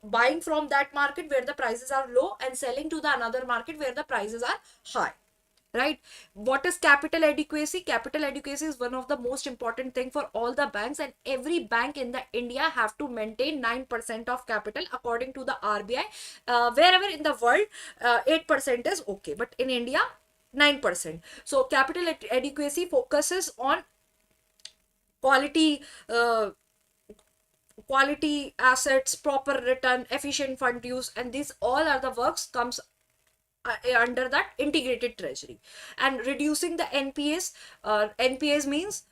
Buying from that market where the prices are low and selling to the another market where the prices are high, right? What is capital adequacy? Capital adequacy is one of the most important thing for all the banks, and every bank in the India have to maintain 9% of capital according to the RBI. Wherever in the world 8% is okay, but in India 9%. So capital adequacy focuses on quality quality assets, proper return, efficient fund use, and these all are the works comes under that integrated treasury. And reducing the NPAs. NPAs means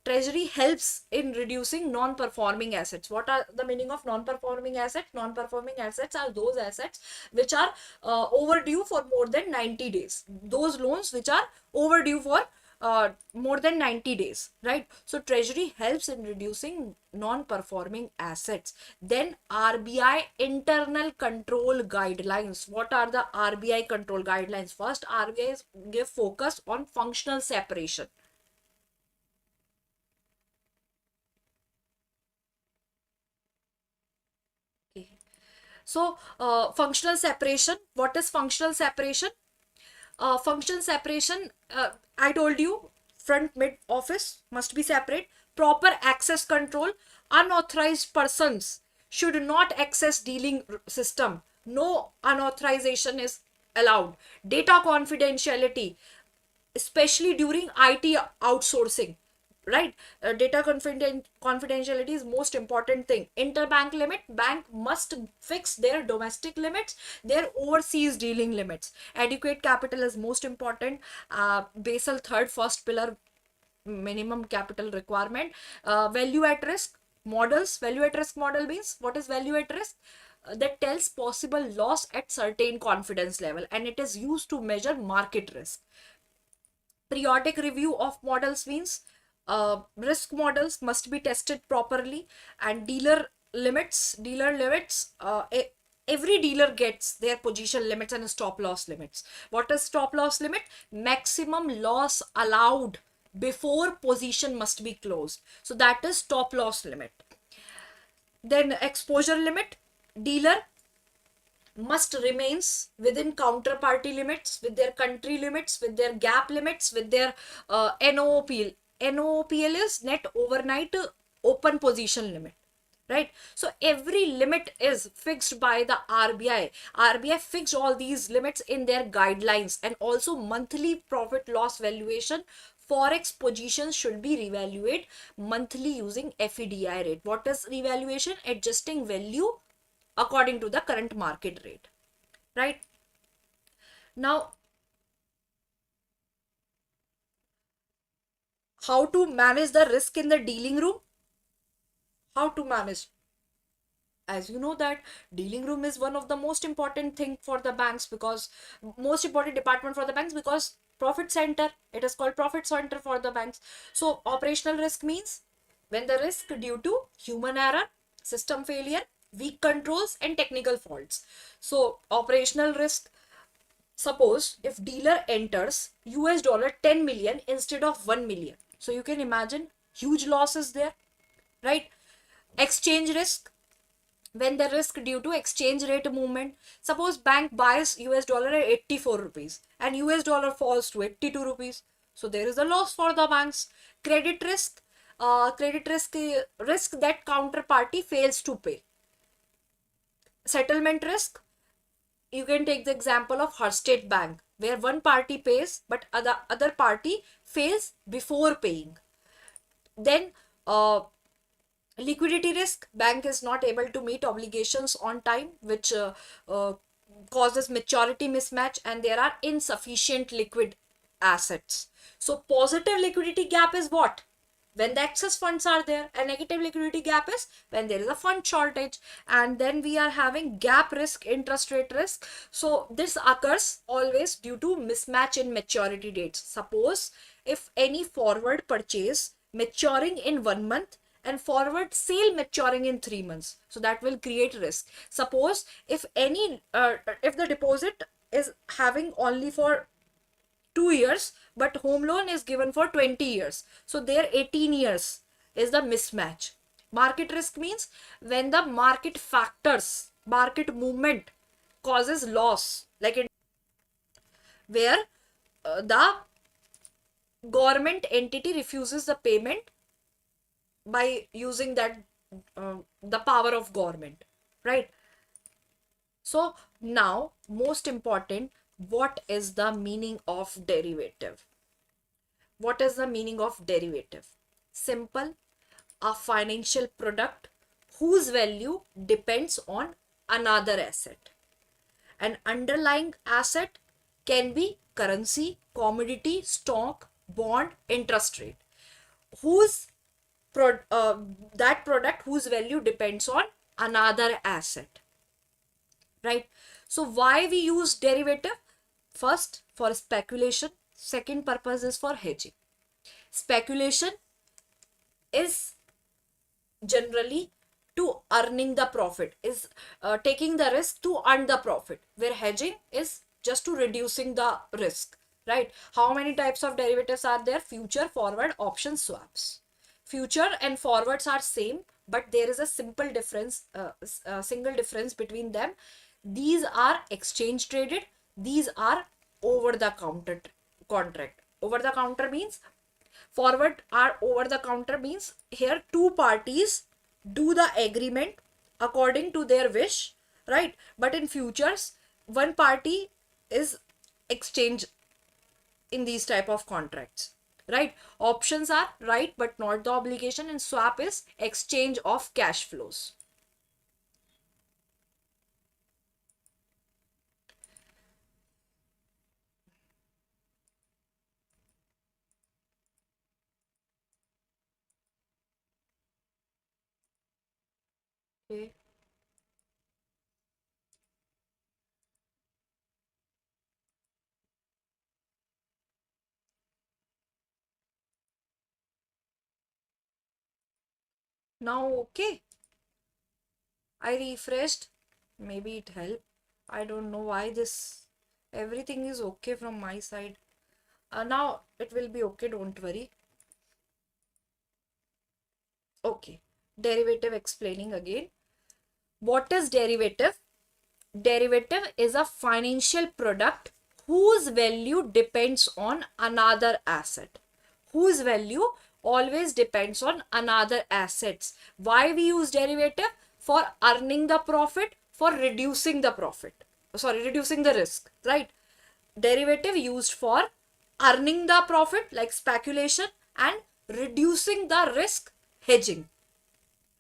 treasury helps in reducing non-performing assets. What are the meaning of non-performing assets? Non-performing assets are those assets which are overdue for more than 90 days. Those loans which are overdue for more than 90 days, right? So treasury helps in reducing non-performing assets. Then RBI internal control guidelines. What are the RBI control guidelines? First, RBI give focus on functional separation. Okay. So functional separation. What is functional separation? Function separation, I told you, front mid office must be separate. Proper access control. Unauthorized persons should not access dealing system. No unauthorization is allowed. Data confidentiality, especially during IT outsourcing, right? Data confidentiality is most important thing. Interbank limit, bank must fix their domestic limits, their overseas dealing limits. Adequate capital is most important. Basel third first pillar, minimum capital requirement. Value at risk models. Value at risk model means, what is value at risk? That tells possible loss at certain confidence level, and it is used to measure market risk. Periodic review of models means risk models must be tested properly. And dealer limits, every dealer gets their position limits and stop loss limits. What is stop loss limit? Maximum loss allowed before position must be closed. So that is stop loss limit. Then exposure limit, dealer must remains within counterparty limits, with their country limits, with their gap limits, with their NOPL. NOPL is net overnight open position limit, right? So every limit is fixed by the RBI. RBI fixed all these limits in their guidelines. And also monthly profit loss valuation. Forex positions should be revaluated monthly using FEDI rate. What is revaluation? Adjusting value according to the current market rate, right? Now How to manage the risk in the dealing room? How to manage? As you know that dealing room is one of the most important thing for the banks, because most important department for the banks, because profit center, it is called profit center for the banks. So operational risk means when the risk due to human error, system failure, weak controls and technical faults. So operational risk, suppose if dealer enters US dollar 10 million instead of 1 million, so you can imagine huge losses there, right? Exchange risk, when the risk due to exchange rate movement, suppose bank buys US dollar at 84 rupees and US dollar falls to 82 rupees, so there is a loss for the banks. Credit risk, risk that counterparty fails to pay. Settlement risk, you can take the example of her state bank where one party pays but other party fails before paying. Then liquidity risk, bank is not able to meet obligations on time, which uh, causes maturity mismatch and there are insufficient liquid assets. So positive liquidity gap is what? When the excess funds are there. A negative liquidity gap is when there is a fund shortage. And then we are having gap risk, interest rate risk. So this occurs always due to mismatch in maturity dates. Suppose if any forward purchase maturing in 1 month and forward sale maturing in 3 months, so that will create risk. Suppose if any if the deposit is having only for 2 years but home loan is given for 20 years, so there 18 years is the mismatch. Market risk means when the market factors, market movement causes loss, like it, where the government entity refuses the payment by using that the power of government, right? So now most important, what is the meaning of derivative? What is the meaning of derivative? Simple, a financial product whose value depends on another asset. An underlying asset can be currency, commodity, stock, bond, interest rate, whose that product whose value depends on another asset, right? So why we use derivative? First, for speculation. Second purpose is for hedging. Speculation is generally to earning the profit, is taking the risk to earn the profit, where hedging is just to reducing the risk, right? How many types of derivatives are there? Future, forward, option, swaps. Future and forwards are same, but there is a simple difference, single difference between them. These are exchange traded, these are over the counter contract. Over the counter means, forward are over the counter means here two parties do the agreement according to their wish, right? But in futures, one party is exchange in these type of contracts, right? Options are right but not the obligation, and swap is exchange of cash flows. Okay. Now okay, I refreshed, maybe it helped. I don't know why this, everything is okay from my side. Now it will be okay, don't worry. Okay, derivative explaining again. What is derivative? Derivative is a financial product whose value depends on another asset. Whose value always depends on another assets. Why we use derivative? For earning the profit, for reducing the profit. Sorry, reducing the risk, right? Derivative used for earning the profit like speculation and reducing the risk, hedging,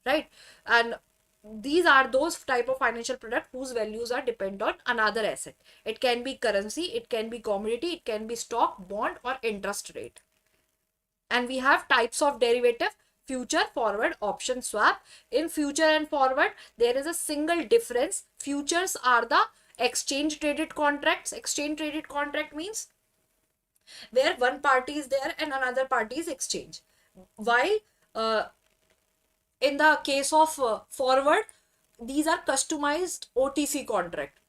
right? And these are those type of financial product whose values are depend on another asset. It can be currency, it can be commodity, it can be stock, bond or interest rate. And we have types of derivative: future, forward, option, swap. In future and forward, there is a single difference. Futures are the exchange traded contracts. Exchange traded contract means where one party is there and another party is exchange. While uh, in the case of forward, these are customized OTC contract,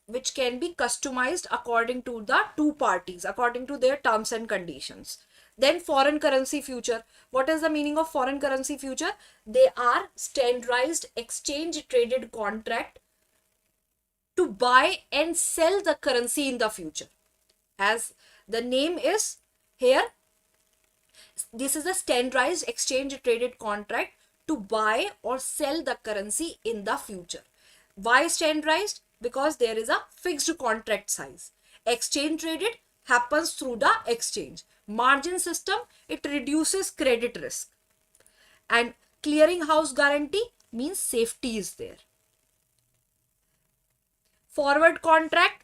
which can be customized according to the two parties, according to their terms and conditions. Then foreign currency future. What is the meaning of foreign currency future? They are standardized exchange traded contract to buy and sell the currency in the future. As the name is here, this is a standardized exchange traded contract to buy or sell the currency in the future. Why standardized? Because there is a fixed contract size. Exchange traded happens through the exchange. Margin system, it reduces credit risk. And clearing house guarantee means safety is there. Forward contract,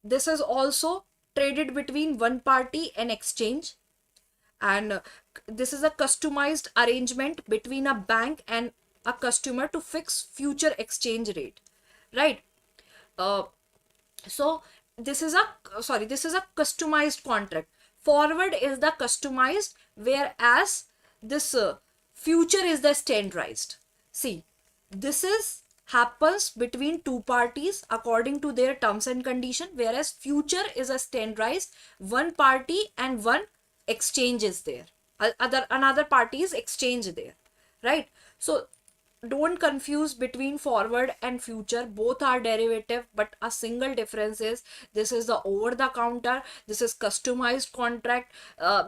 this is also traded between one party and exchange. And this is a customized arrangement between a bank and a customer to fix future exchange rate, right? So this is a customized contract. Forward is the customized, whereas this future is the standardized. See, this is happens between two parties according to their terms and condition, whereas future is a standardized, one party and one exchange is there, another party is exchange there, right? So don't confuse between forward and future. Both are derivative, but a single difference is this is the over the counter, this is customized contract.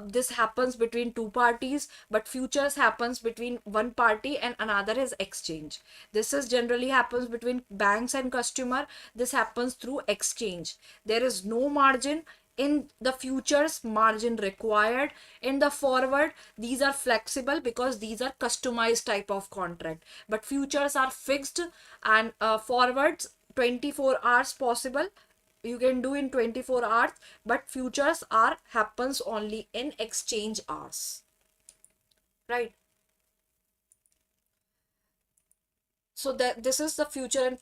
This happens between two parties, but futures happens between one party and another is exchange. This is generally happens between banks and customer. This happens through exchange. There is no margin in the futures, margin required. In the forward, these are flexible because these are customized type of contract, but futures are fixed. And forwards 24 hours possible, you can do in 24 hours, but futures are happens only in exchange hours, right? So that this is the future and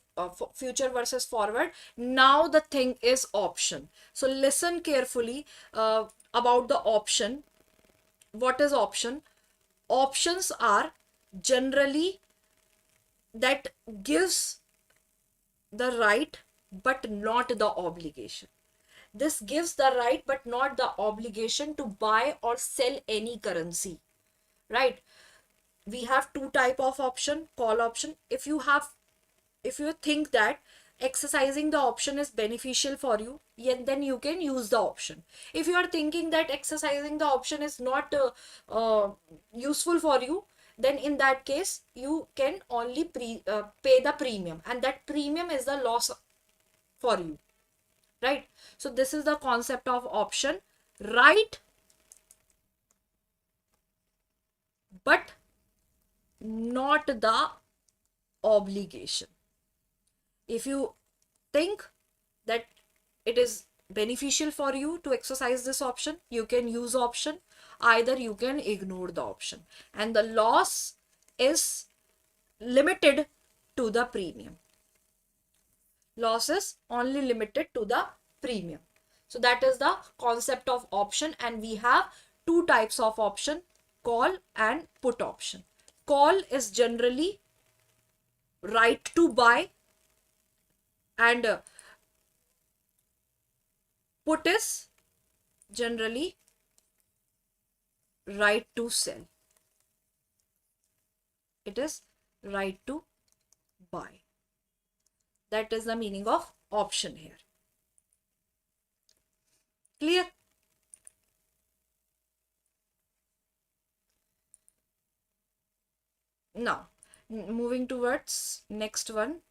future versus forward. Now the thing is option. So listen carefully about the option. What is option? Options are generally that gives the right but not the obligation. This gives the right but not the obligation to buy or sell any currency, right? We have two type of option: call option. If you think that exercising the option is beneficial for you, then you can use the option. If you are thinking that exercising the option is not useful for you, then in that case you can only pay the premium, and that premium is the loss for you, right? So this is the concept of option: right but not the obligation. If you think that it is beneficial for you to exercise this option, you can use option. Either you can ignore the option, and the loss is limited to the premium. Loss is only limited to the premium. So that is the concept of option, and we have two types of option: call and put option. Call is generally right to buy, and put is generally right to sell. It is right to buy. That is the meaning of option here. Clear? Now, moving towards next one.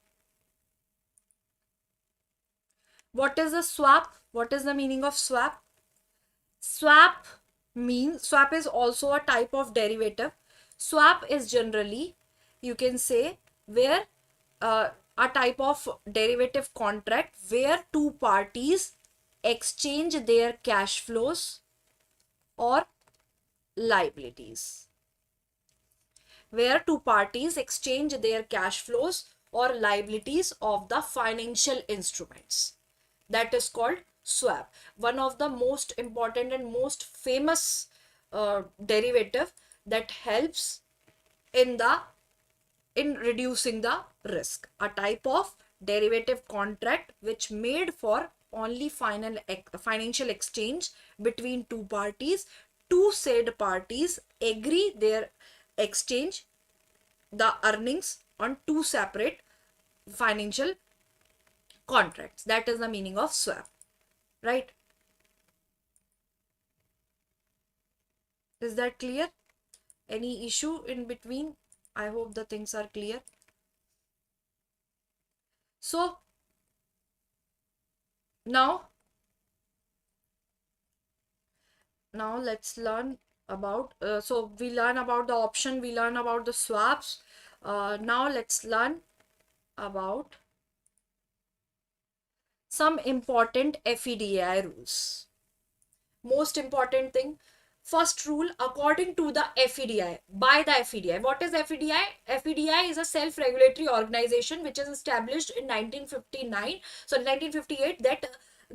What is a swap? What is the meaning of swap? Swap is also a type of derivative. Swap is generally, you can say, where a type of derivative contract where two parties exchange their cash flows or liabilities, where two parties exchange their cash flows or liabilities of the financial instruments. That is called swap. One of the most important and most famous derivative that helps in the in reducing the risk. A type of derivative contract which made for only financial exchange between two parties. Two said parties agree their exchange the earnings on two separate financial contracts. That is the meaning of swap, right? Is that clear? Any issue in between? I hope the things are clear. So now let's learn about so we learn about the option, we learn about the swaps. Now let's learn about some important FEDI rules. Most important thing, first rule, according to the FEDI, by the FEDI. What is FEDI? FEDI is a self-regulatory organization which is established in 1959, so 1958, that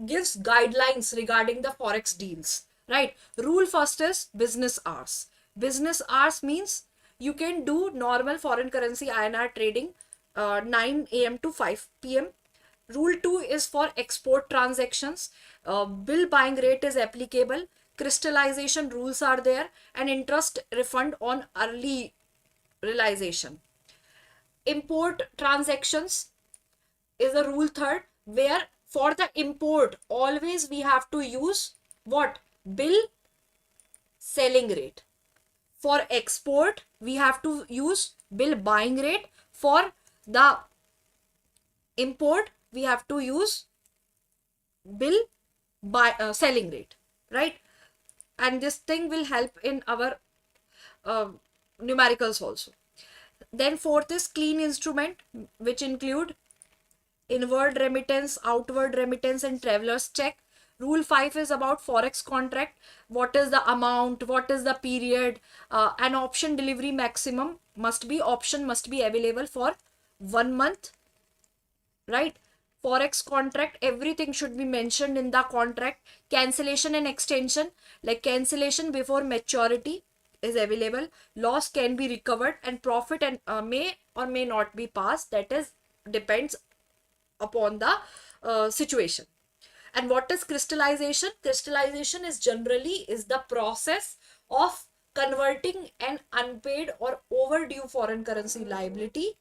gives guidelines regarding the forex deals, right? Rule first is business hours. Business hours means you can do normal foreign currency INR trading 9 a.m. to 5 p.m. Rule 2 is for export transactions. Bill buying rate is applicable. Crystallization rules are there, and interest refund on early realization. Import transactions is the rule third, where for the import always we have to use what? Bill selling rate. For export we have to use bill buying rate. For the import we have to use bill selling rate, right? And this thing will help in our numericals also. Then fourth is clean instrument, which include inward remittance, outward remittance, and traveler's check. Rule 5 is about forex contract. What is the amount, what is the period, an option delivery maximum must be, option must be available for 1 month, right? Forex contract, everything should be mentioned in the contract. Cancellation and extension, like cancellation before maturity is available. Loss can be recovered, and profit and may or may not be passed. That is depends upon the situation. And what is crystallization? Crystallization is generally is the process of converting an unpaid or overdue foreign currency liability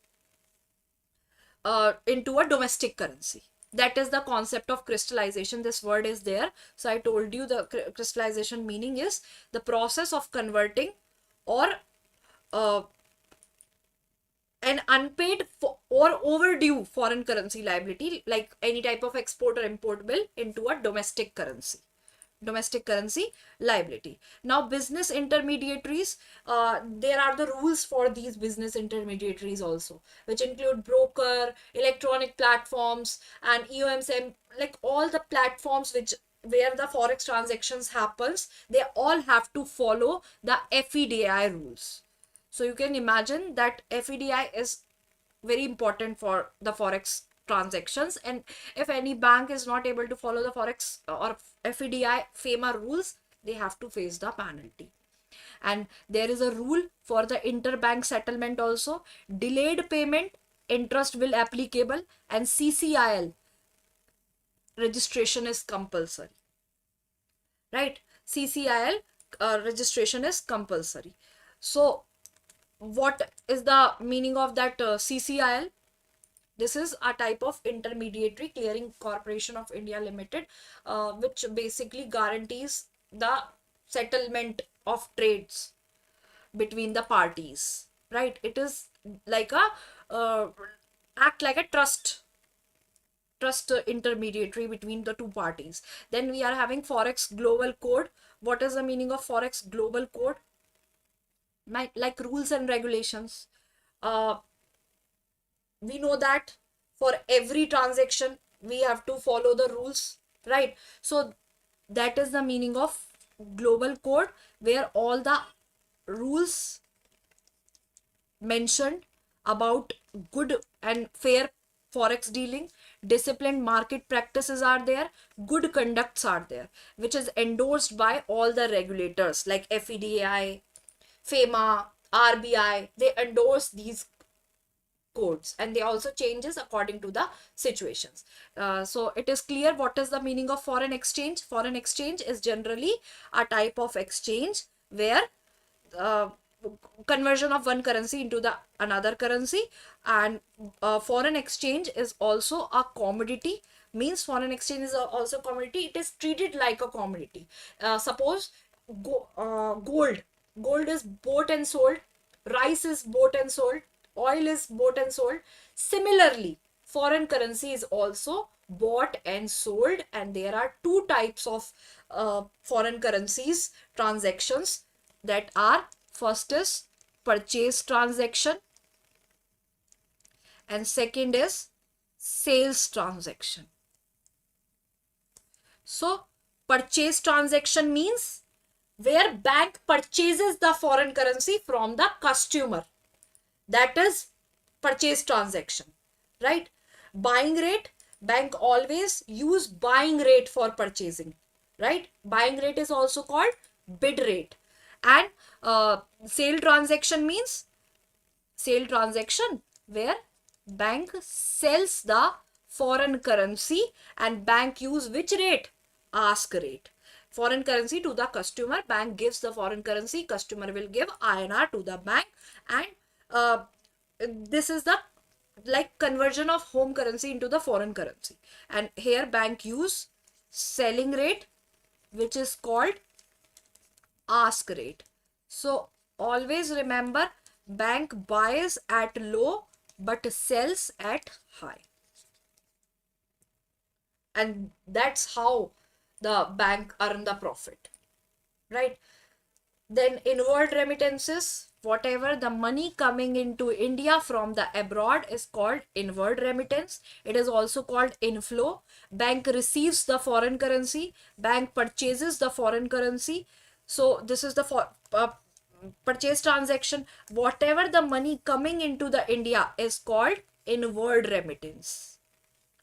into a domestic currency. That is the concept of crystallization. This word is there. So I told you the crystallization meaning is the process of converting or an unpaid or overdue foreign currency liability, like any type of export or import bill, into a domestic currency liability. Now business intermediaries, there are the rules for these business intermediaries also, which include broker, electronic platforms, and EOMs, like all the platforms where the forex transactions happens, they all have to follow the FEDI rules. So you can imagine that FEDI is very important for the forex transactions, and if any bank is not able to follow the forex or FEDI FEMA rules, they have to face the penalty. And there is a rule for the interbank settlement also. Delayed payment interest will applicable, and CCIL registration is compulsory, right? CCIL registration is compulsory. So what is the meaning of that CCIL? This is a type of intermediary clearing corporation of India Limited, which basically guarantees the settlement of trades between the parties, right? It is like a act like a trust intermediary between the two parties. Then we are having Forex Global Code. What is the meaning of Forex Global Code? Like rules and regulations. We know that for every transaction we have to follow the rules, right? So that is the meaning of global code where all the rules mentioned about good and fair forex dealing, disciplined market practices are there, good conducts are there, which is endorsed by all the regulators like FEDI, FEMA, RBI. They endorse these codes, and they also changes according to the situations. So it is clear what is the meaning of foreign exchange. Foreign exchange is generally a type of exchange where uh, conversion of one currency into the another currency. And foreign exchange is also a commodity. Means foreign exchange is also commodity. It is treated like a commodity. Suppose gold is bought and sold, rice is bought and sold, oil is bought and sold. Similarly, foreign currency is also bought and sold, and there are two types of foreign currencies transactions that are: first is purchase transaction and second is sales transaction. So purchase transaction means where bank purchases the foreign currency from the customer. That is purchase transaction, right? Buying rate, bank always use buying rate for purchasing, right? Buying rate is also called bid rate. And sale transaction means sale transaction where bank sells the foreign currency, and bank use which rate? Ask rate. Foreign currency to the customer, bank gives the foreign currency, customer will give INR to the bank, and this is the like conversion of home currency into the foreign currency. And here bank use selling rate, which is called ask rate. So always remember, bank buys at low but sells at high, and that's how the bank earn the profit, right? Then inward remittances, whatever the money coming into India from the abroad is called inward remittance. It is also called inflow. Bank receives the foreign currency, bank purchases the foreign currency. So this is the purchase transaction. Whatever the money coming into the India is called inward remittance,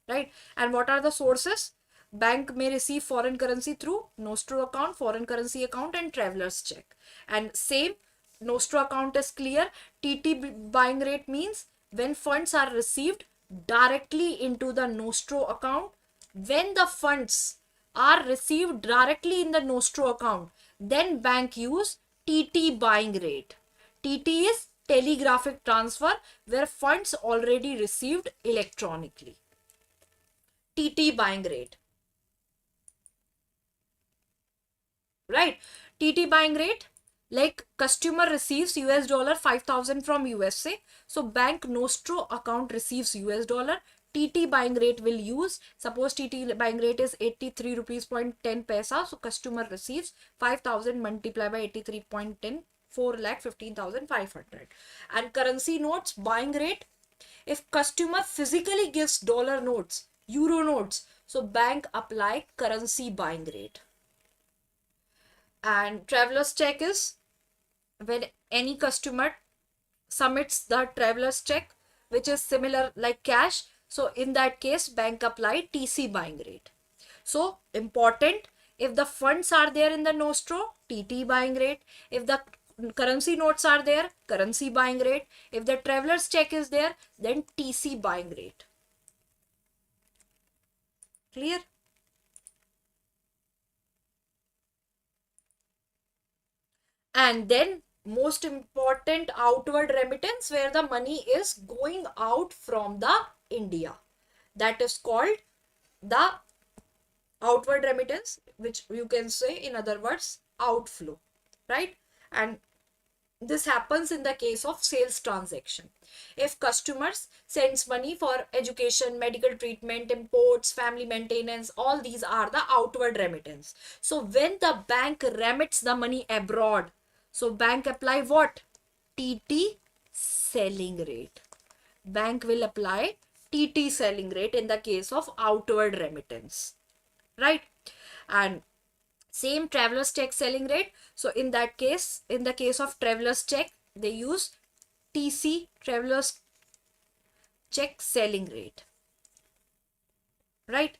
right? And what are the sources? Bank may receive foreign currency through nostro account, foreign currency account, and traveler's check. And same, nostro account is clear. TT buying rate means when funds are received directly into the nostro account. When the funds are received directly in the nostro account, then bank use TT buying rate. TT is telegraphic transfer, where funds already received electronically. TT buying rate, right? TT buying rate, like customer receives US dollar 5,000 from USA, so bank nostro account receives US dollar. TT buying rate will use, suppose TT buying rate is 83 rupees point 10 paisa, so customer receives 5,000 multiplied by 83.10, 4,15,500. And currency notes buying rate, if customer physically gives dollar notes, euro notes, so bank apply currency buying rate. And traveler's check is when any customer submits the traveler's check, which is similar like cash. So in that case, bank apply TC buying rate. So important, if the funds are there in the nostro, TT buying rate. If the currency notes are there, currency buying rate. If the traveler's check is there, then TC buying rate. Clear? And then most important, outward remittance, where the money is going out from the India. That is called the outward remittance, which you can say in other words outflow, right? And this happens in the case of sales transaction. If customers sends money for education, medical treatment, imports, family maintenance, all these are the outward remittance. So when the bank remits the money abroad, so bank apply what? TT selling rate. Bank will apply TT selling rate in the case of outward remittance, right? And Same traveler's check selling rate. So in that case, in the case of traveler's check, they use TC, traveler's check selling rate, right?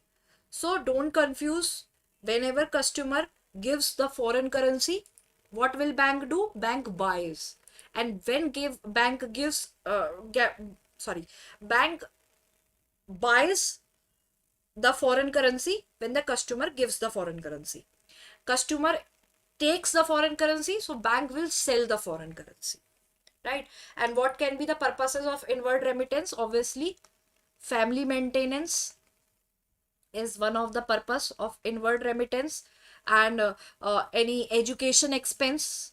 So don't confuse. Whenever customer gives the foreign currency, what will bank do? Bank buys. And when bank gives bank buys the foreign currency when the customer gives the foreign currency. Customer takes the foreign currency, so bank will sell the foreign currency, right? And what can be the purposes of inward remittance? Obviously, family maintenance is one of the purpose of inward remittance, and any education expense,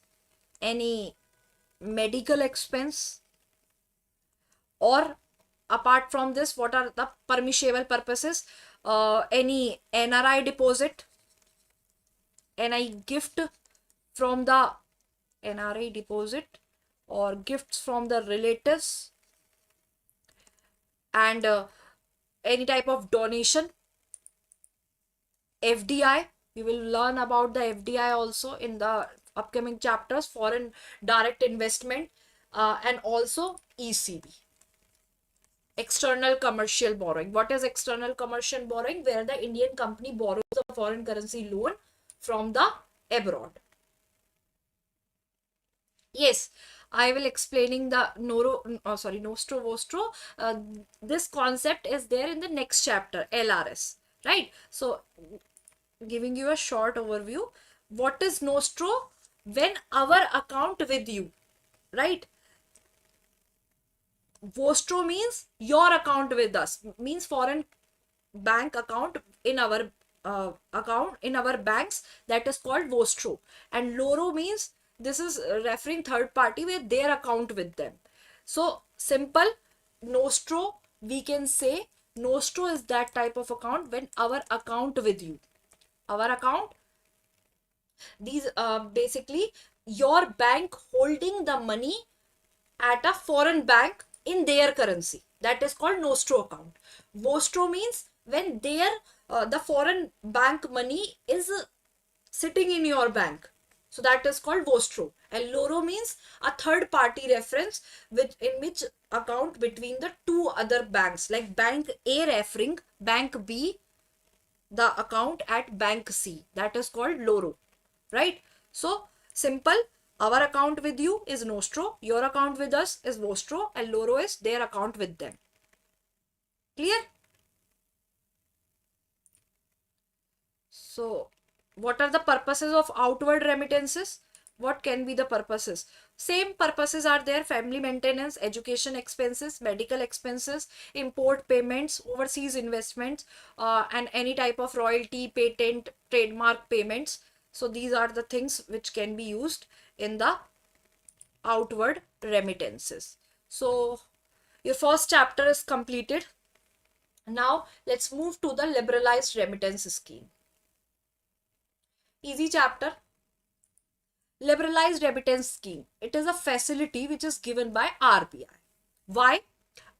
any medical expense, or apart from this, what are the permissible purposes? Any NRI deposit, NI gift from the NRI deposit, or gifts from the relatives, and any type of donation. FDI, we will learn about the FDI also in the upcoming chapters, foreign direct investment, and also ECB, external commercial borrowing. What is external commercial borrowing? Where the Indian company borrows the foreign currency loan from the abroad. Yes, I will explaining the Nostro Vostro. This concept is there in the next chapter, LRS, right? So giving you a short overview. What is Nostro? When our account with you, right? Vostro means your account with us, means foreign bank account in our account in our banks, that is called Vostro. And Loro means this is referring third party with their account with them. So simple, Nostro, we can say Nostro is that type of account when our account with you. Our account, these basically your bank holding the money at a foreign bank in their currency, that is called Nostro account. Vostro means when their the foreign bank money is sitting in your bank, so that is called Vostro. And Loro means a third party reference in which account between the two other banks, like bank A referring bank B the account at bank C, that is called Loro, right? So simple, our account with you is Nostro, your account with us is Vostro, and Loro is their account with them. Clear? So what are the purposes of outward remittances? What can be the purposes? Same purposes are there: family maintenance, education expenses, medical expenses, import payments, overseas investments, and any type of royalty, patent, trademark payments. So these are the things which can be used in the outward remittances. So your first chapter is completed. Now let's move to the liberalized remittance scheme. Easy chapter. Liberalized remittance scheme. It is a facility which is given by RBI. Why?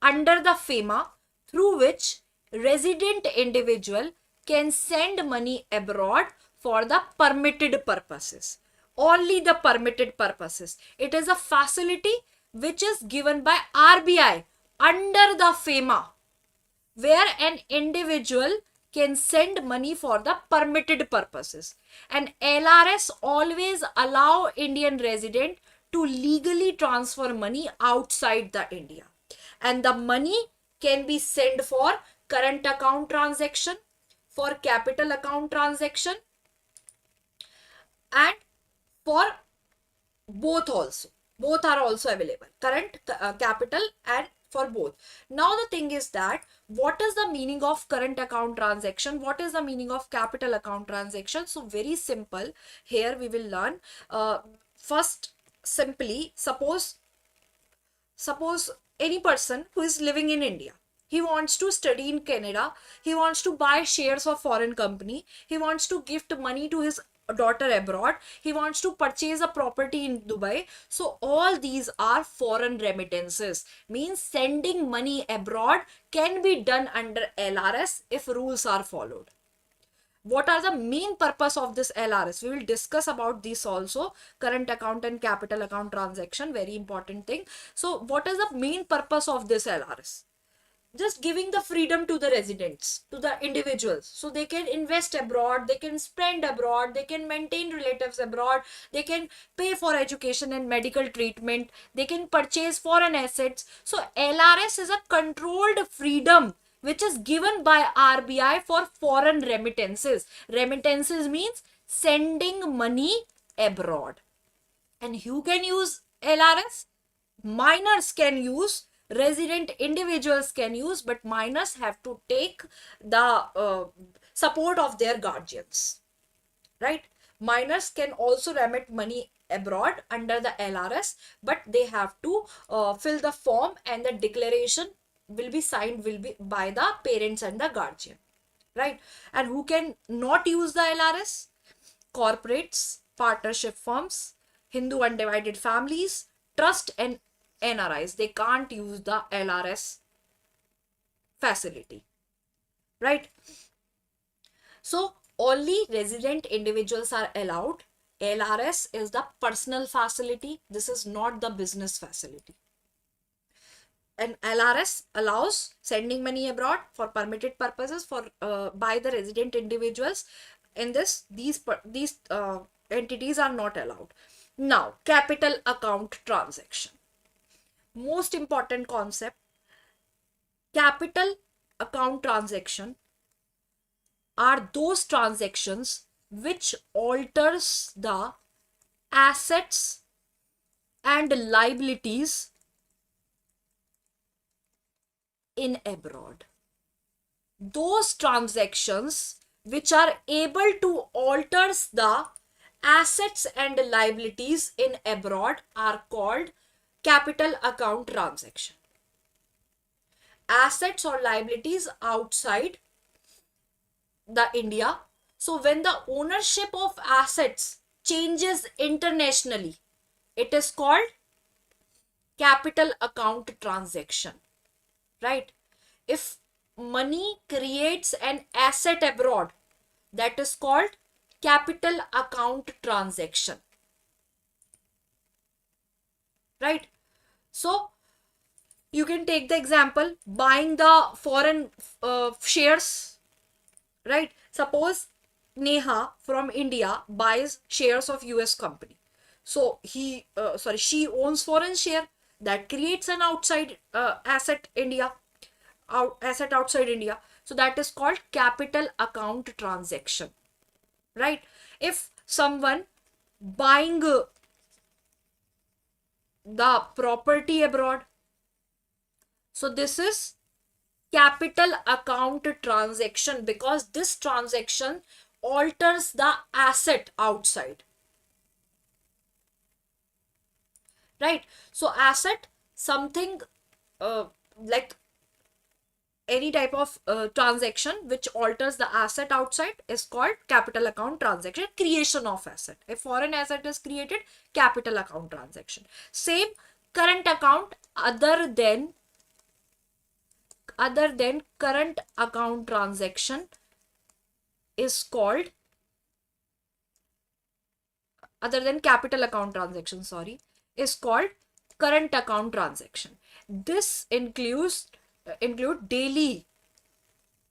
Under the FEMA, through which resident individual can send money abroad for the permitted purposes. Only the permitted purposes. It is a facility which is given by RBI under the FEMA, where an individual can send money for the permitted purposes. And LRS always allow Indian resident to legally transfer money outside the India. And the money can be sent for current account transaction, for capital account transaction, and for both also. Both are also available, current, capital, and for both. Now the thing is that what is the meaning of current account transaction? What is the meaning of capital account transaction? So very simple. Here we will learn. First, simply, suppose any person who is living in India, he wants to study in Canada, he wants to buy shares of foreign company, he wants to gift money to his daughter abroad, he wants to purchase a property in Dubai. So all these are foreign remittances, means sending money abroad can be done under LRS if rules are followed. What are the main purpose of this LRS? We will discuss about this also. Current account and capital account transaction, very important thing. So what is the main purpose of this LRS? Just giving the freedom to the residents, to the individuals, so they can invest abroad, they can spend abroad, they can maintain relatives abroad, they can pay for education and medical treatment, they can purchase foreign assets. So LRS is a controlled freedom which is given by RBI for foreign remittances. Remittances means sending money abroad. And who can use LRS? Minors can use, resident individuals can use, but minors have to take the support of their guardians, right? Minors can also remit money abroad under the LRS, but they have to fill the form, and the declaration will be signed by the parents and the guardian, right? And who can not use the LRS? Corporates, partnership firms, Hindu undivided families, trust, and NRIs. They can't use the LRS facility, right? So only resident individuals are allowed. LRS is the personal facility. This is not the business facility. And LRS allows sending money abroad for permitted purposes for by the resident individuals. In this, these entities are not allowed. Now, capital account transaction. Most important concept. Capital account transaction are those transactions which alters the assets and liabilities in abroad. Those transactions which are able to alter the assets and liabilities in abroad are called capital account transaction. Assets or liabilities outside the India. So when the ownership of assets changes internationally, it is called capital account transaction, right? If money creates an asset abroad, that is called capital account transaction, right? So you can take the example buying the foreign shares, right? Suppose Neha from India buys shares of US company. So she owns foreign share, that creates an outside asset outside India. So that is called capital account transaction, right? If someone buying the property abroad, so this is capital account transaction, because this transaction alters the asset outside, right? So asset, something like any type of transaction which alters the asset outside is called capital account transaction. Creation of asset, a foreign asset is created, capital account transaction. Same current account, other than current account transaction is called, other than capital account transaction, sorry, is called current account transaction. This include daily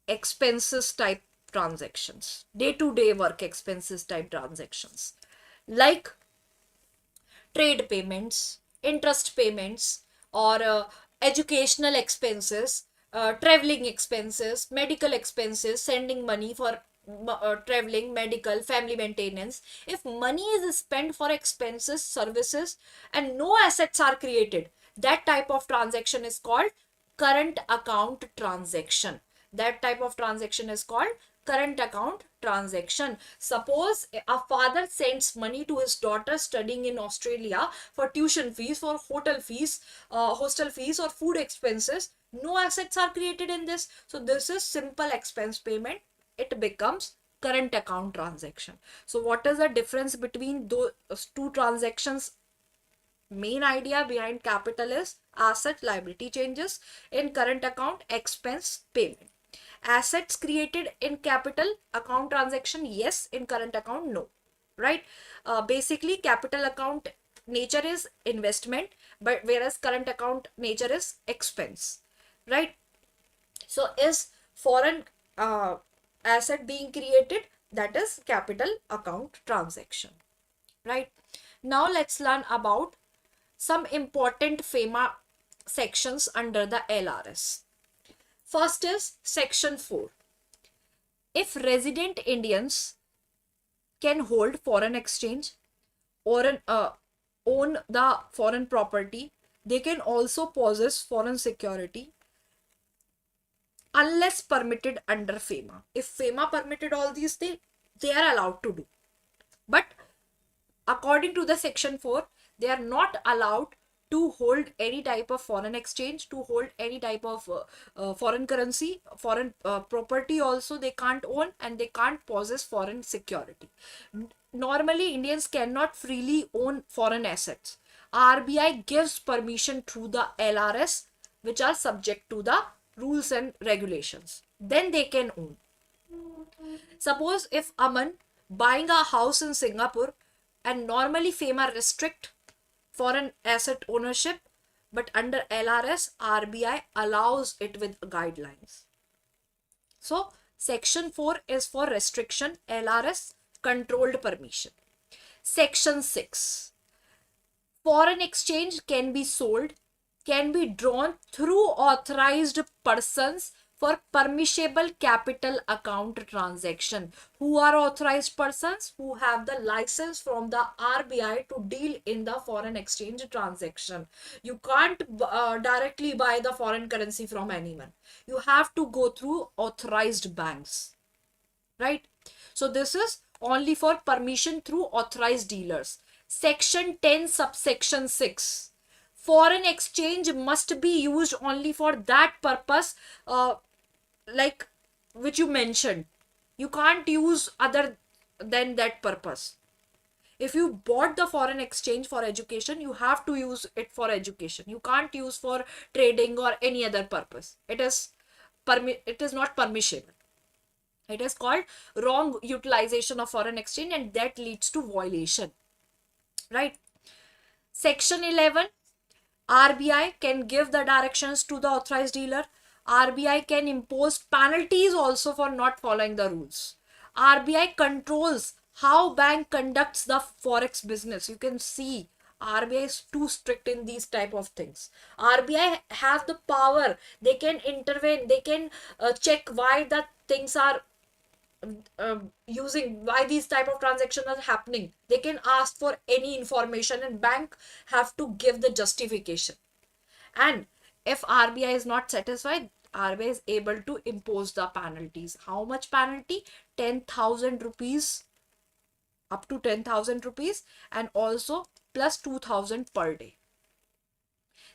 expenses type transactions, day-to-day work expenses type transactions, like trade payments, interest payments, or educational expenses, traveling expenses, medical expenses, sending money for traveling, medical, family maintenance. If money is spent for expenses, services, and no assets are created, that type of transaction is called current account transaction. That type of transaction is called current account transaction. Suppose a father sends money to his daughter studying in Australia for tuition fees, for hotel fees, hostel fees, or food expenses. No assets are created in this. So this is simple expense payment. It becomes current account transaction. So what is the difference between those two transactions? Main idea behind capital is asset liability changes, in current account expense payment. Assets created in capital account transaction, yes. In current account, no. Right? Basically, capital account nature is investment, but whereas current account nature is expense. Right? So is foreign asset being created, that is capital account transaction. Right? Now let's learn about some important FEMA sections under the LRS. First is section 4. If resident Indians can hold foreign exchange or own the foreign property, they can also possess foreign security unless permitted under FEMA. If FEMA permitted all these things, they are allowed to do. But according to the section 4, they are not allowed to hold any type of foreign exchange, to hold any type of foreign currency, foreign property also they can't own, and they can't possess foreign security. Normally, Indians cannot freely own foreign assets. RBI gives permission through the LRS, which are subject to the rules and regulations. Then they can own. Suppose if Aman buying a house in Singapore, and normally FEMA restrict foreign asset ownership, but under LRS, RBI allows it with guidelines. So section 4 is for restriction, LRS controlled permission. Section 6. Foreign exchange can be sold, can be drawn through authorized persons for permissible capital account transaction. Who are authorized persons? Who have the license from the RBI to deal in the foreign exchange transaction. You can't directly buy the foreign currency from anyone. You have to go through authorized banks. Right? So this is only for permission through authorized dealers. Section 10 subsection 6. Foreign exchange must be used only for that purpose like which you mentioned. You can't use other than that purpose. If you bought the foreign exchange for education, you have to use it for education. You can't use for trading or any other purpose. It is not permissible. It is called wrong utilization of foreign exchange, and that leads to violation. Right? Section 11. RBI can give the directions to the authorized dealer. RBI can impose penalties also for not following the rules. RBI controls how bank conducts the forex business. You can see RBI is too strict in these type of things. RBI have the power. They can intervene. They can check why the things are using, why these type of transactions are happening. They can ask for any information, and bank have to give the justification. And if RBI is not satisfied, RBI is able to impose the penalties. How much penalty? 10,000 rupees, up to 10,000 rupees, and also plus 2,000 per day.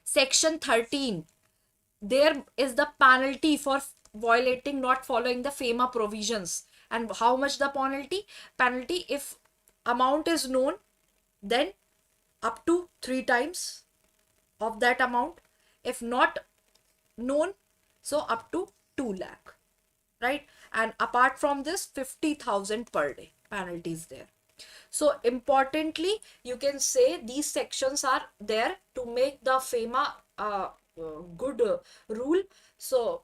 Section 13. There is the penalty for violating, not following the FEMA provisions. And how much the penalty? If amount is known, then up to 3 times of that amount. If not known, so up to 2 lakh. Right? And apart from this, 50,000 per day penalties there. So importantly, you can say these sections are there to make the FEMA good rule. So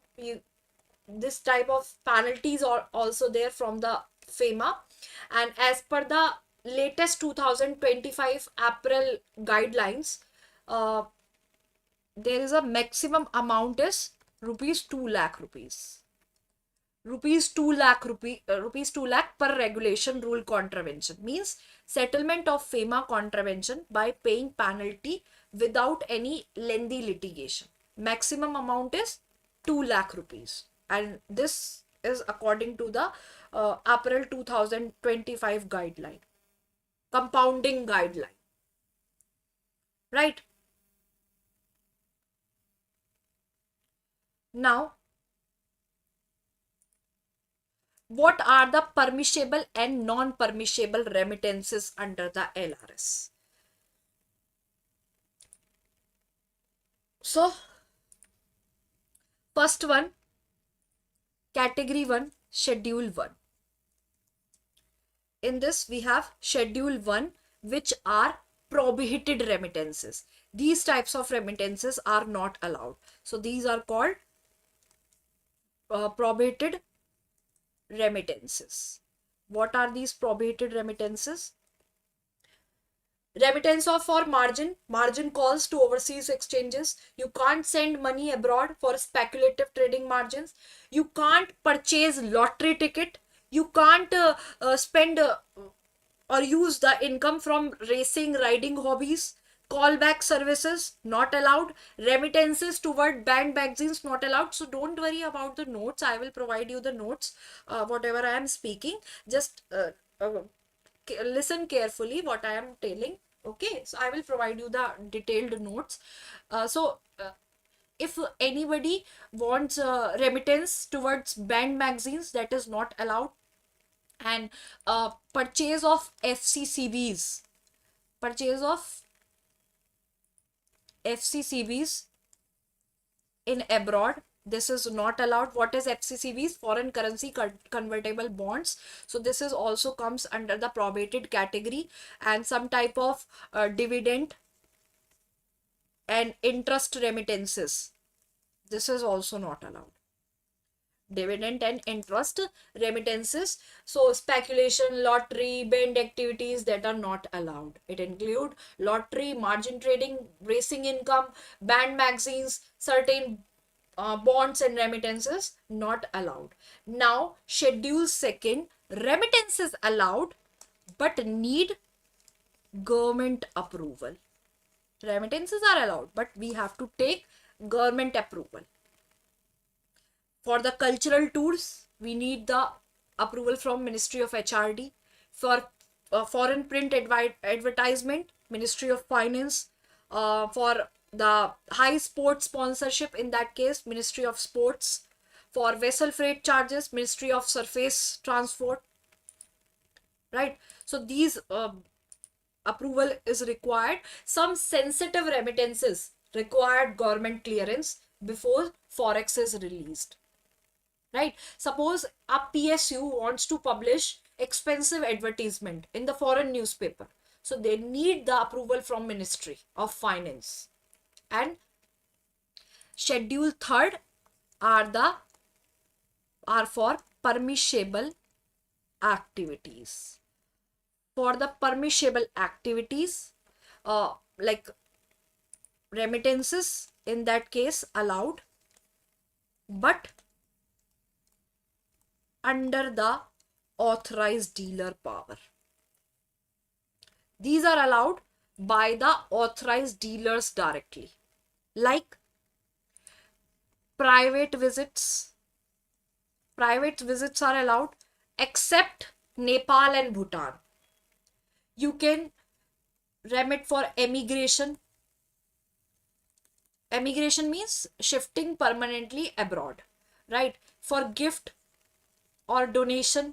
this type of penalties are also there from the FEMA. And as per the latest 2025 April guidelines, there is a maximum amount is rupees 2 lakh rupees. Rupees 2 lakh per regulation rule contravention, means settlement of FEMA contravention by paying penalty without any lengthy litigation. Maximum amount is 2 lakh rupees, and this is according to the April 2025 guideline, compounding guideline. Right? Now, what are the permissible and non-permissible remittances under the LRS? So, first one, Category 1, Schedule 1. In this, we have Schedule 1, which are prohibited remittances. These types of remittances are not allowed. So these are called prohibited remittances. What are these prohibited remittances? Remittance of for margin calls to overseas exchanges. You can't send money abroad for speculative trading margins. You can't purchase lottery ticket. You can't spend or use the income from racing, riding hobbies. Callback services not allowed. Remittances toward banned magazines not allowed. So don't worry about the notes. I will provide you the notes, whatever I am speaking. Just listen carefully what I am telling. Okay, so I will provide you the detailed notes. If anybody wants remittance towards banned magazines, that is not allowed. And purchase of FCCBs, purchase of FCCBs in abroad, this is not allowed. What is FCCBs? Foreign currency convertible bonds. So this is also comes under the prohibited category. And some type of dividend and interest remittances, this is also not allowed. Dividend and interest remittances, so speculation, lottery, banned activities, that are not allowed. It include lottery, margin trading, racing income, banned magazines, certain bonds and remittances not allowed. Now schedule 2, remittances allowed but need government approval. Remittances are allowed but we have to take government approval. For the cultural tours, we need the approval from Ministry of HRD. For foreign print advertisement, Ministry of Finance. For the high sports sponsorship, in that case, Ministry of Sports. For vessel freight charges, Ministry of Surface Transport. Right? So these approval is required. Some sensitive remittances required government clearance before forex is released. Right? Suppose a PSU wants to publish expensive advertisement in the foreign newspaper. So they need the approval from Ministry of Finance. And schedule 3 are for permissible activities. For the permissible activities, like remittances, in that case allowed, but under the authorized dealer power. These are allowed by the authorized dealers directly. Like private visits. Private visits are allowed except Nepal and Bhutan. You can remit for emigration. Emigration means shifting permanently abroad. Right? For gift or donation,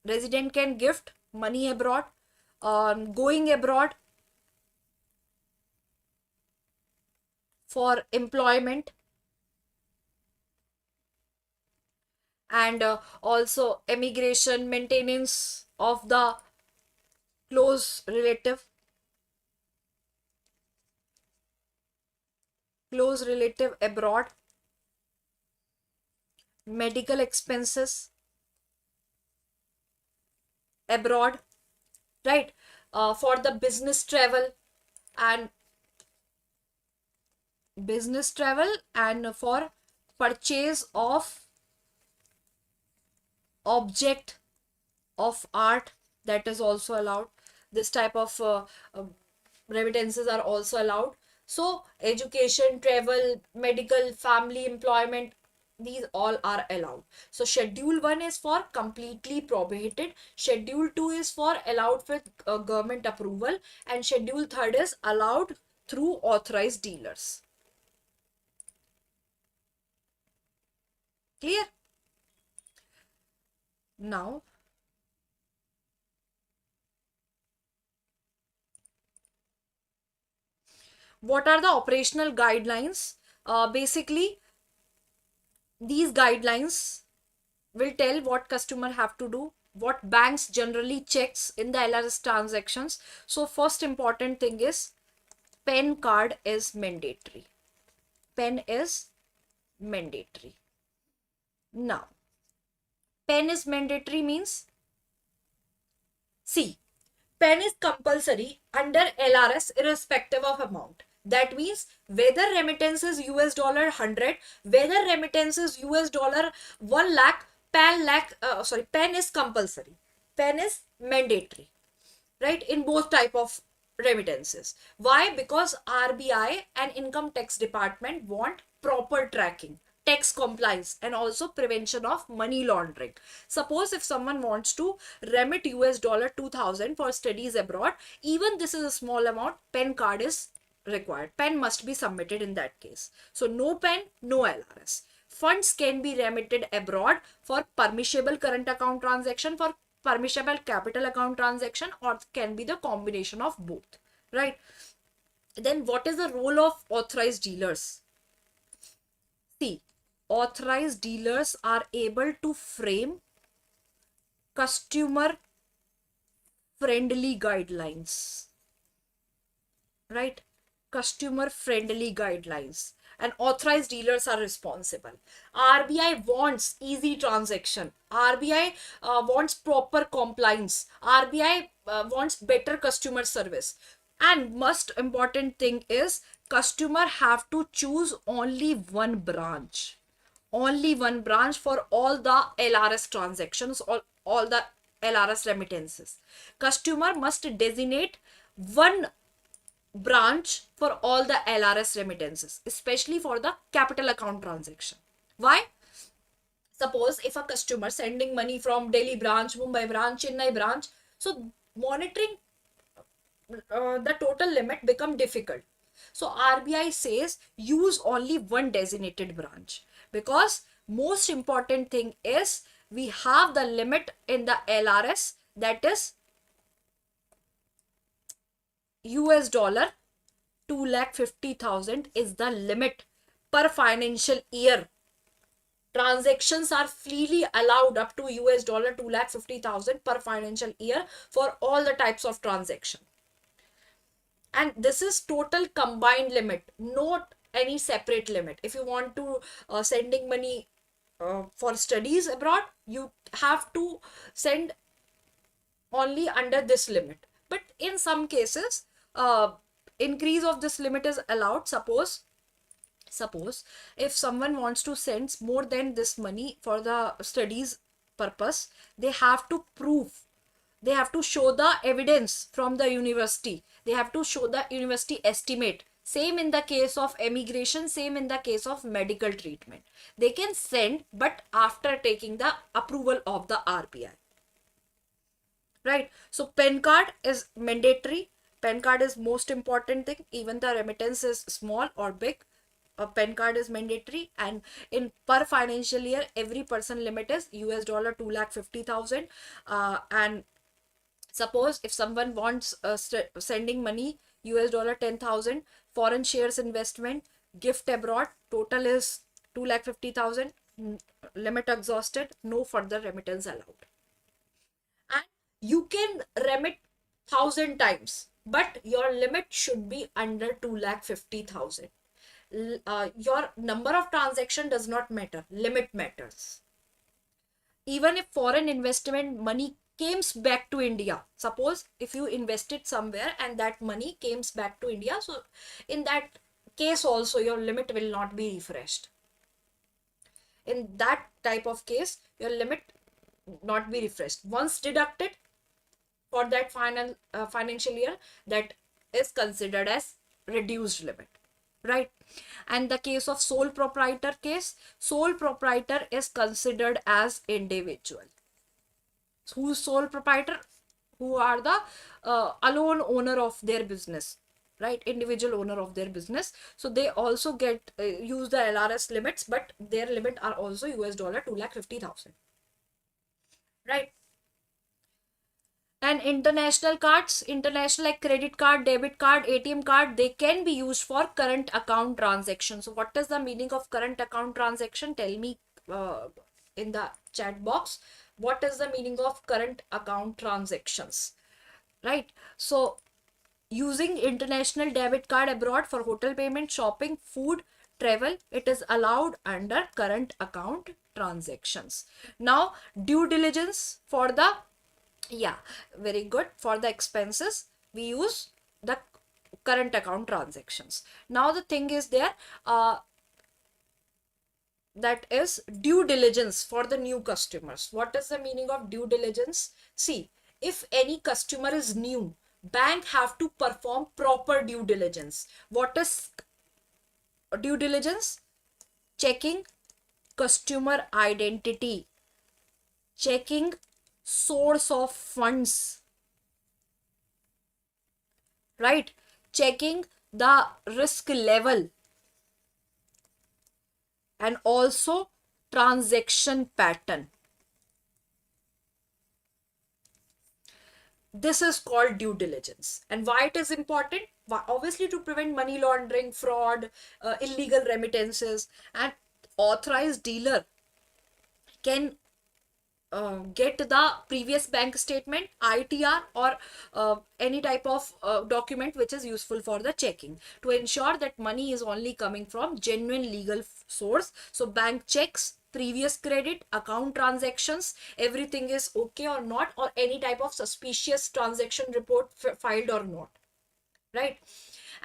resident can gift money abroad. Going abroad for employment, and also emigration, maintenance of the close relative abroad, medical expenses abroad, right? For the business travel and for purchase of object of art, that is also allowed. This type of remittances are also allowed. So education, travel, medical, family, employment, these all are allowed. So schedule 1 is for completely prohibited, schedule 2 is for allowed with government approval, and schedule 3 is allowed through authorized dealers. Clear? Now what are the operational guidelines Basically, these guidelines will tell what customer have to do, what banks generally checks in the LRS transactions. So first important thing is PAN card is mandatory. PAN is mandatory. Now, PAN is mandatory means, see, PAN is compulsory under LRS irrespective of amount. That means whether remittance is US dollar 100, whether remittance is US dollar 1 lakh, PAN is compulsory. PAN is mandatory, right? In both type of remittances. Why? Because RBI and income tax department want proper tracking, tax compliance, and also prevention of money laundering. Suppose if someone wants to remit US dollar 2000 for studies abroad, even this is a small amount, PAN card is required. PAN must be submitted in that case. So no PAN, no LRS. Funds can be remitted abroad for permissible current account transaction, for permissible capital account transaction, or can be the combination of both, right? Then what is the role of authorized dealers? See, authorized dealers are able to frame customer friendly guidelines, right? Customer friendly guidelines, and authorized dealers are responsible. RBI wants easy transaction. RBI wants proper compliance. RBI wants better customer service. And most important thing is customer have to choose only one branch. Only one branch for all the LRS transactions, all the LRS remittances. Customer must designate one branch for all the LRS remittances, especially for the capital account transaction. Why? Suppose if a customer sending money from Delhi branch, Mumbai branch, Chennai branch, so monitoring the total limit become difficult. So RBI says use only one designated branch, because most important thing is we have the limit in the LRS, that is US dollar 2,50,000 is the limit per financial year. Transactions are freely allowed up to US dollar 2,50,000 per financial year for all the types of transaction. And this is total combined limit, not any separate limit. If you want to sending money for studies abroad, you have to send only under this limit. But in some cases, increase of this limit is allowed. Suppose if someone wants to send more than this money for the studies purpose, they have to prove, they have to show the evidence from the university, they have to show the university estimate. Same in the case of emigration, same in the case of medical treatment. They can send, but after taking the approval of the RBI. Right? So PAN card is mandatory. PAN card is most important thing. Even the remittance is small or big, a PAN card is mandatory. And in per financial year, every person limit is US dollar 2,50,000. And suppose if someone wants sending money US dollar 10,000, foreign shares investment, gift abroad, total is 2,50,000, limit exhausted, no further remittance allowed. And you can remit 1,000 times, but your limit should be under 2,50,000. Your number of transaction does not matter, limit matters. Even if foreign investment money comes back to India, suppose if you invested somewhere and that money comes back to India, so in that case also your limit will not be refreshed. In that type of case, your limit not be refreshed. Once deducted for that financial year, that is considered as reduced limit, right? And the case of sole proprietor case, sole proprietor is considered as individual. Who's sole proprietor? Who are the alone owner of their business, right? Individual owner of their business. So they also get use the LRS limits, but their limit are also US dollar 2,50,000, right? And international cards, international like credit card, debit card, ATM card, they can be used for current account transaction. So what is the meaning of current account transaction? Tell me in the chat box. What is the meaning of current account transactions? Right. So using international debit card abroad for hotel payment, shopping, food, travel, it is allowed under current account transactions. Now, due diligence for the, yeah, very good, for the expenses, we use the current account transactions. Now, the thing is there, that is due diligence for the new customers. What is the meaning of due diligence? See, if any customer is new, bank have to perform proper due diligence. What is due diligence? Checking customer identity, checking source of funds, right? Checking the risk level, and also transaction pattern. This is called due diligence. And why it is important? Obviously to prevent money laundering, fraud, illegal remittances. And authorized dealer can get the previous bank statement, ITR, or any type of document which is useful for the checking to ensure that money is only coming from genuine legal source. So bank checks previous credit, account transactions, everything is okay or not, or any type of suspicious transaction report filed or not, right?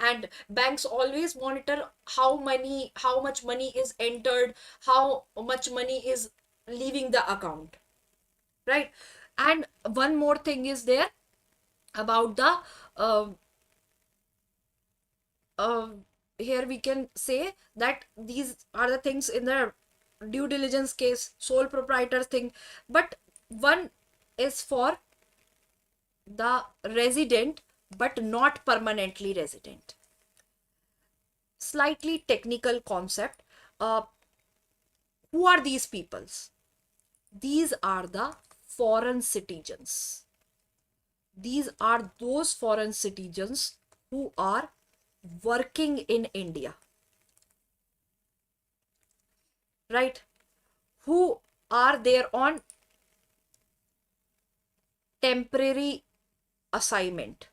And banks always monitor how much money is entered, how much money is leaving the account, right? And one more thing is there about the uh, uh, here we can say that these are the things in the due diligence case, sole proprietor thing. But one is for the resident but not permanently resident. Slightly technical concept. Who are these peoples? These are the foreign citizens. These are those foreign citizens who are working in India, right? Who are there on temporary assignment,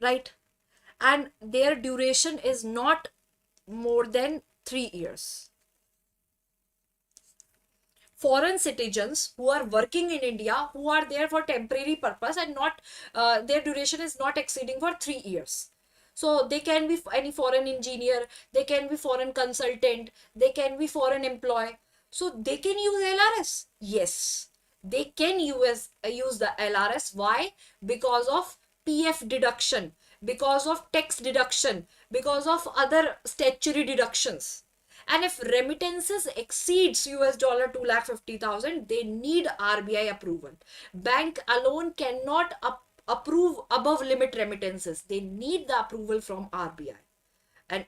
right? And their duration is not more than 3 years. Foreign citizens who are working in India, who are there for temporary purpose and not their duration is not exceeding for 3 years. So they can be any foreign engineer, they can be foreign consultant, they can be foreign employee. So they can use LRS. Yes, they can use the LRS. Why? Because of PF deduction, because of tax deduction, because of other statutory deductions. And if remittances exceeds US dollar 2,50,000, they need RBI approval. Bank alone cannot approve above limit remittances. They need the approval from RBI. And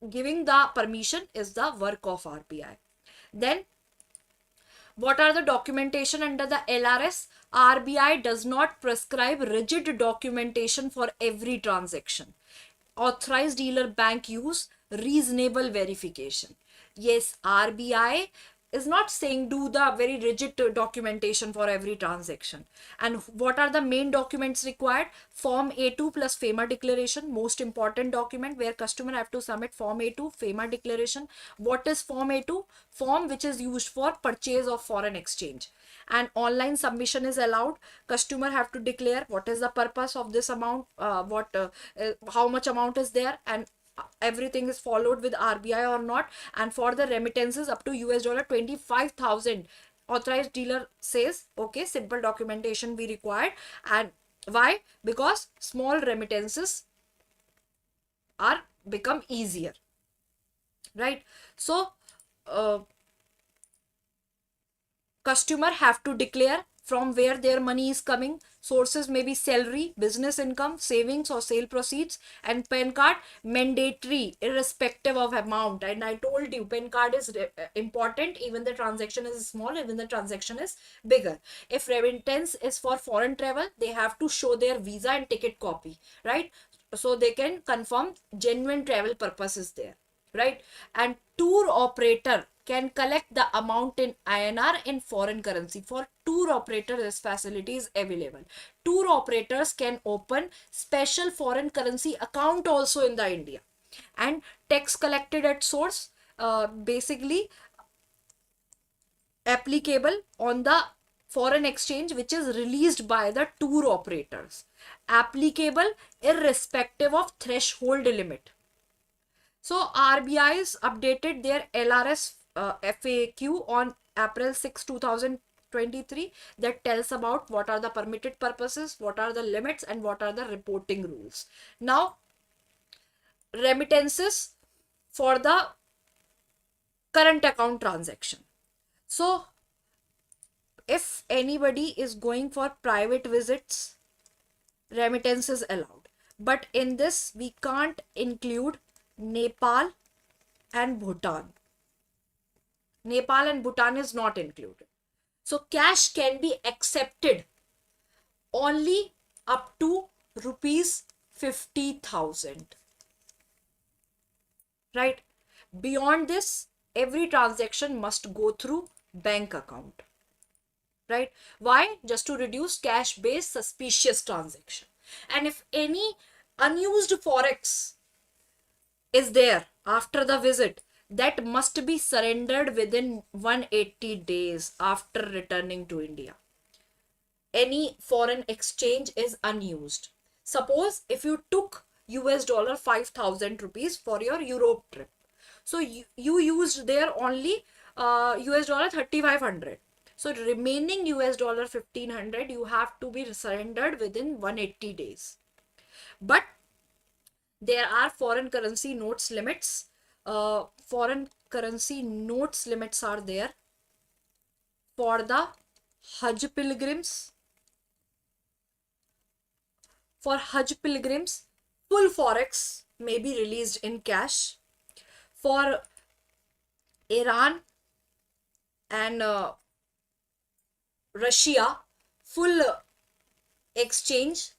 giving the permission is the work of RBI. Then what are the documentation under the LRS? RBI does not prescribe rigid documentation for every transaction. Authorized dealer bank use reasonable verification. Yes, RBI is not saying do the very rigid documentation for every transaction. And what are the main documents required? Form A2 plus FEMA declaration, most important document where customer have to submit Form A2, FEMA declaration. What is Form A2? Form which is used for purchase of foreign exchange. And online submission is allowed. Customer have to declare what is the purpose of this amount, how much amount is there, and everything is followed with RBI or not. And for the remittances up to US dollar 25,000, authorized dealer says okay, simple documentation we required. And why? Because small remittances are become easier, right? So customer have to declare from where their money is coming, Sources may be salary, business income, savings or sale proceeds, and PAN card mandatory irrespective of amount. And I told you PAN card is important even the transaction is small, even the transaction is bigger. If remittance is for foreign travel, they have to show their visa and ticket copy, right? So they can confirm genuine travel purposes there, right? And tour operator can collect the amount in INR in foreign currency. For tour operator, this facility is available. Tour operators can open special foreign currency account also in the India. And tax collected at source, basically applicable on the foreign exchange which is released by the tour operators. Applicable irrespective of threshold limit. So RBI's updated their LRS FAQ on April 6, 2023 that tells about what are the permitted purposes, what are the limits, and what are the reporting rules. Now, remittances for the current account transaction. So, if anybody is going for private visits, remittance is allowed. But in this, we can't include Nepal and Bhutan. Nepal and Bhutan is not included. So cash can be accepted only up to rupees 50,000. Right? Beyond this, every transaction must go through bank account. Right? Why? Just to reduce cash-based suspicious transaction. And if any unused forex is there after the visit, that must be surrendered within 180 days after returning to India. Any foreign exchange is unused. Suppose if you took US dollar 5,000 rupees for your Europe trip. So you used there only US dollar 3,500. So remaining US dollar 1,500 you have to be surrendered within 180 days. But there are foreign currency notes limits. Foreign currency notes limits are there for the Hajj pilgrims. For Hajj pilgrims, full forex may be released in cash. For Iran and Russia, full exchange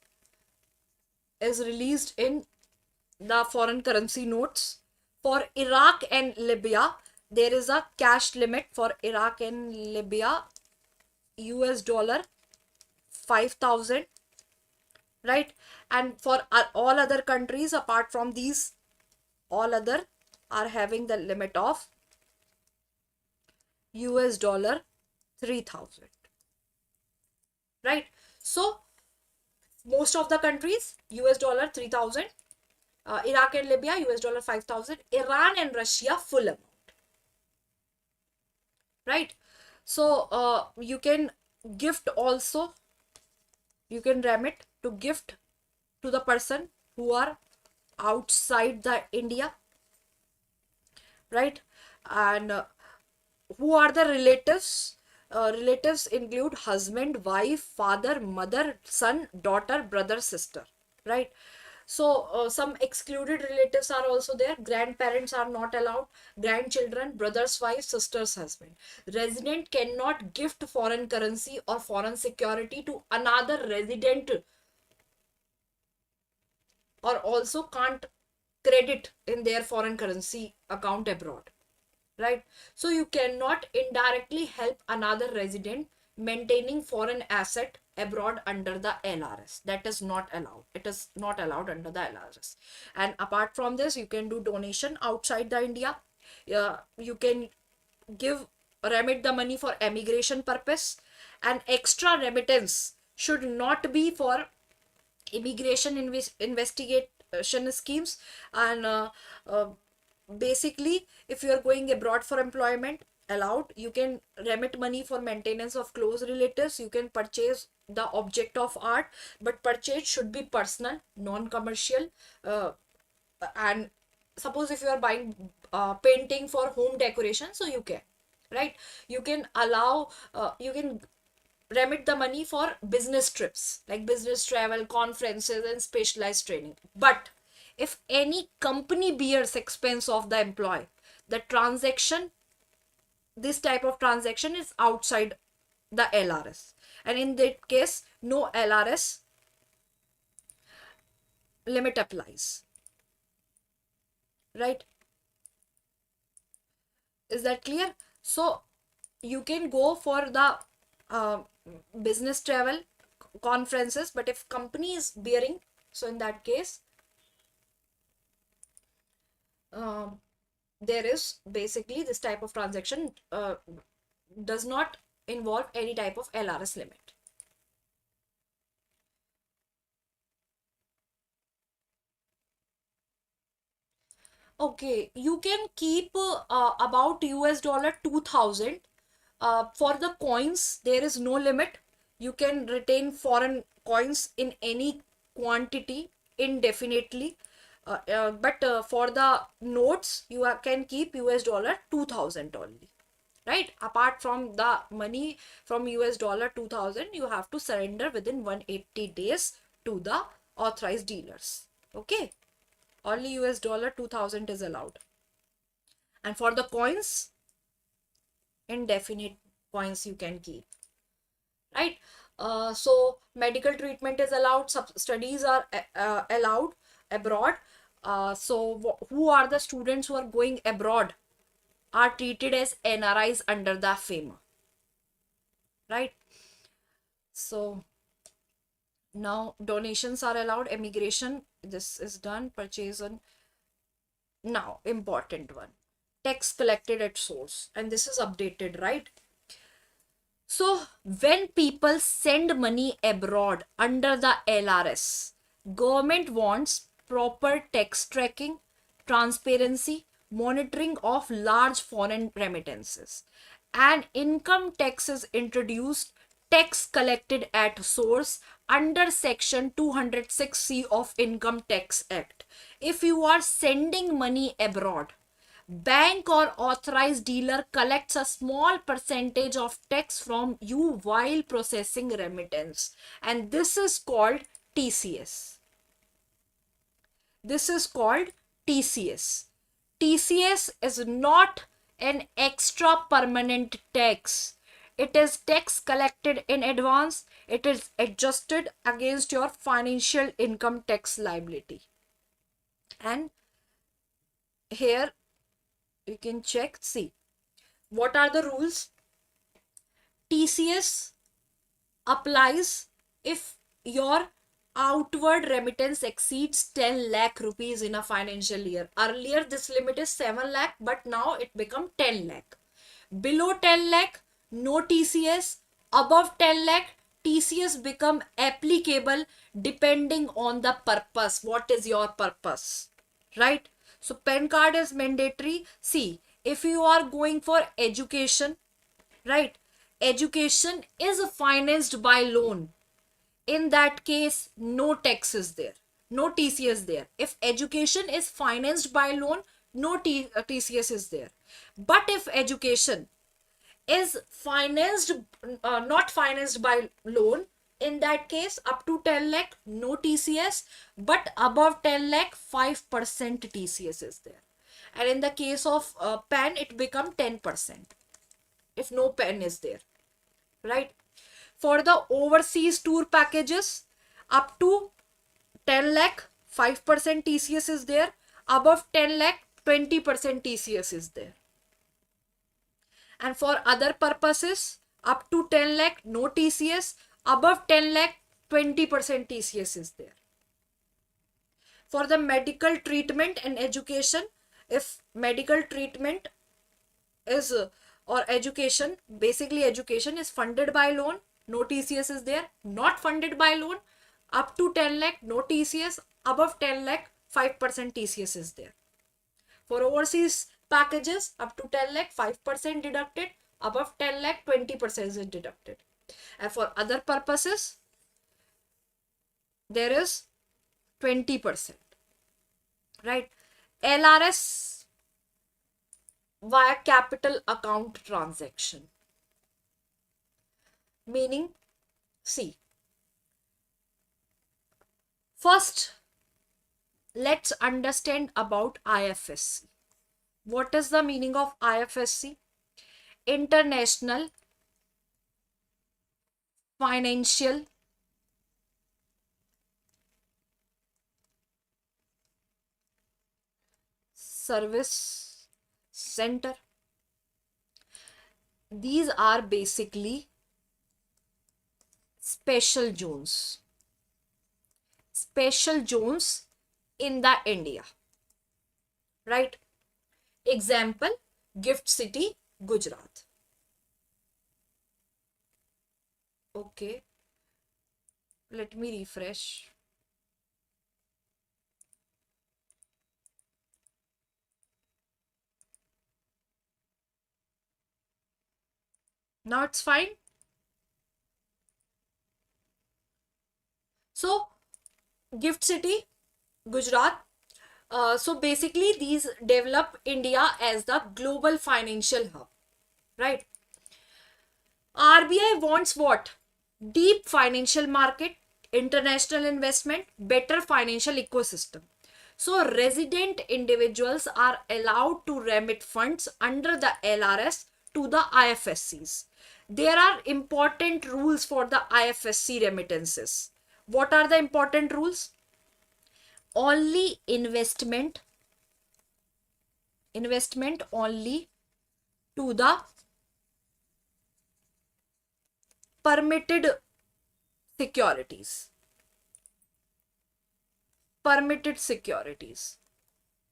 is released in the foreign currency notes. For Iraq and Libya, there is a cash limit for Iraq and Libya, US dollar 5,000, right? And for all other countries apart from these, all other are having the limit of US dollar 3,000, right? So most of the countries US dollar 3,000, Iraq and Libya US dollar 5,000, Iran and Russia full amount, right? So you can gift also, you can remit to gift to the person who are outside the India, right? And who are the relatives? Relatives include husband, wife, father, mother, son, daughter, brother, sister, right? So some excluded relatives are also there. Grandparents are not allowed. Grandchildren, brother's wife, sister's husband. Resident cannot gift foreign currency or foreign security to another resident, or also can't credit in their foreign currency account abroad, right? So you cannot indirectly help another resident maintaining foreign asset abroad under the LRS. That is not allowed. It is not allowed under the LRS. And apart from this, you can do donation outside the India. You can remit the money for emigration purpose, and extra remittance should not be for immigration investigation schemes. And basically, if you are going abroad for employment, allowed. You can remit money for maintenance of close relatives. You can purchase the object of art, but purchase should be personal, non-commercial. And suppose if you are buying painting for home decoration, so you can, right? You can allow, you can remit the money for business trips, like business travel, conferences, and specialized training. But if any company bears expense of the employee, the transaction, this type of transaction is outside the LRS. And in that case, no LRS limit applies. Right? Is that clear? So you can go for the uh, business travel, conferences, but if company is bearing, so in that case, there is basically this type of transaction does not involve any type of LRS limit. Okay, you can keep about US dollar 2000. For the coins, there is no limit. You can retain foreign coins in any quantity indefinitely. But for the notes, you can keep US dollar 2000 only. Right? Apart from the money from US dollar 2000, you have to surrender within 180 days to the authorized dealers. Okay? Only US dollar 2000 is allowed. And for the coins, indefinite coins you can keep. Right? So medical treatment is allowed, studies are allowed abroad. So who are the students who are going abroad are treated as NRIs under the FAMA. Right? So now donations are allowed, immigration, this is done, purchase on. Now, important one, tax collected at source, and this is updated, right? So when people send money abroad under the LRS, government wants proper tax tracking, transparency, monitoring of large foreign remittances. And income tax is introduced, tax collected at source under section 206C of Income Tax Act. If you are sending money abroad, bank or authorized dealer collects a small percentage of tax from you while processing remittance, and this is called TCS. This is called TCS. TCS is not an extra permanent tax. It is tax collected in advance. It is adjusted against your financial income tax liability. And here you can check, see, what are the rules? TCS applies if your outward remittance exceeds 10 lakh rupees in a financial year. Earlier this limit is 7 lakh, but now it become 10 lakh. Below 10 lakh, no TCS. Above 10 lakh, TCS become applicable depending on the purpose. What is your purpose? Right? So PAN card is mandatory. See, if you are going for education, right? Education is financed by loan. In that case, no tax is there, no TCS there. If education is financed by loan, no TCS is there. But if education is financed, not financed by loan, in that case, up to 10 lakh, no TCS, but above 10 lakh, 5% TCS is there. And in the case of PAN, it become 10% if no PAN is there, right? For the overseas tour packages, up to 10 lakh, 5% TCS is there. Above 10 lakh, 20% TCS is there. And for other purposes, up to 10 lakh, no TCS. Above 10 lakh, 20% TCS is there. For the medical treatment and education, if medical treatment is or education, basically education is funded by loan, no TCS is there. Not funded by loan, up to 10 lakh, no TCS. Above 10 lakh, 5% TCS is there. For overseas packages, up to 10 lakh, 5% deducted. Above 10 lakh, 20% is deducted. And for other purposes, there is 20%. Right? LRS via capital account transaction. Meaning See, first, let's understand about IFSC. What is the meaning of IFSC? International Financial Service Center. These are basically special zones. Special zones in the India. Right? Example, Gift City, Gujarat. Okay. Let me refresh. Now it's fine. So, Gift City, Gujarat. So basically, these develop India as the global financial hub, right? RBI wants what? Deep financial market, international investment, better financial ecosystem. So resident individuals are allowed to remit funds under the LRS to the IFSCs. There are important rules for the IFSC remittances. What are the important rules? Only investment only to the permitted securities. Permitted securities,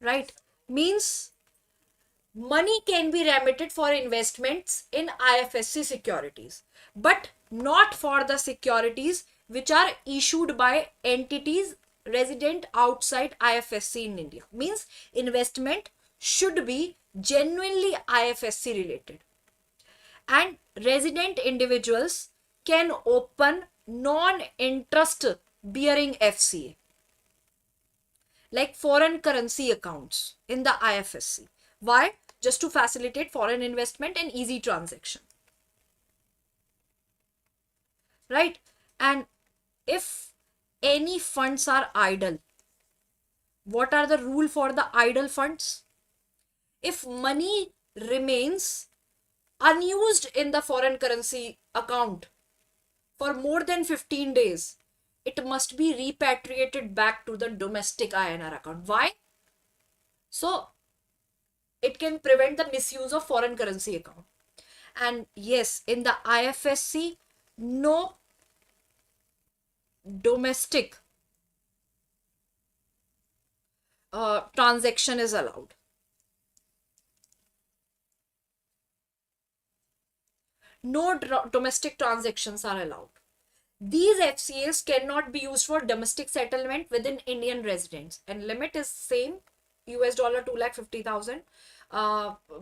right? Means money can be remitted for investments in IFSC securities, but not for the securities which are issued by entities resident outside IFSC in India. Means investment should be genuinely IFSC related. And resident individuals can open non-interest bearing FCA like foreign currency accounts in the IFSC. Why? Just to facilitate foreign investment and easy transaction. Right? And if any funds are idle, what are the rule for the idle funds? If money remains unused in the foreign currency account for more than 15 days, it must be repatriated back to the domestic INR account. Why? So it can prevent the misuse of foreign currency account. And yes, in the IFSC, no domestic transaction is allowed. No domestic transactions are allowed. These FCAs cannot be used for domestic settlement within Indian residents, and limit is same, US dollar 2,50,000.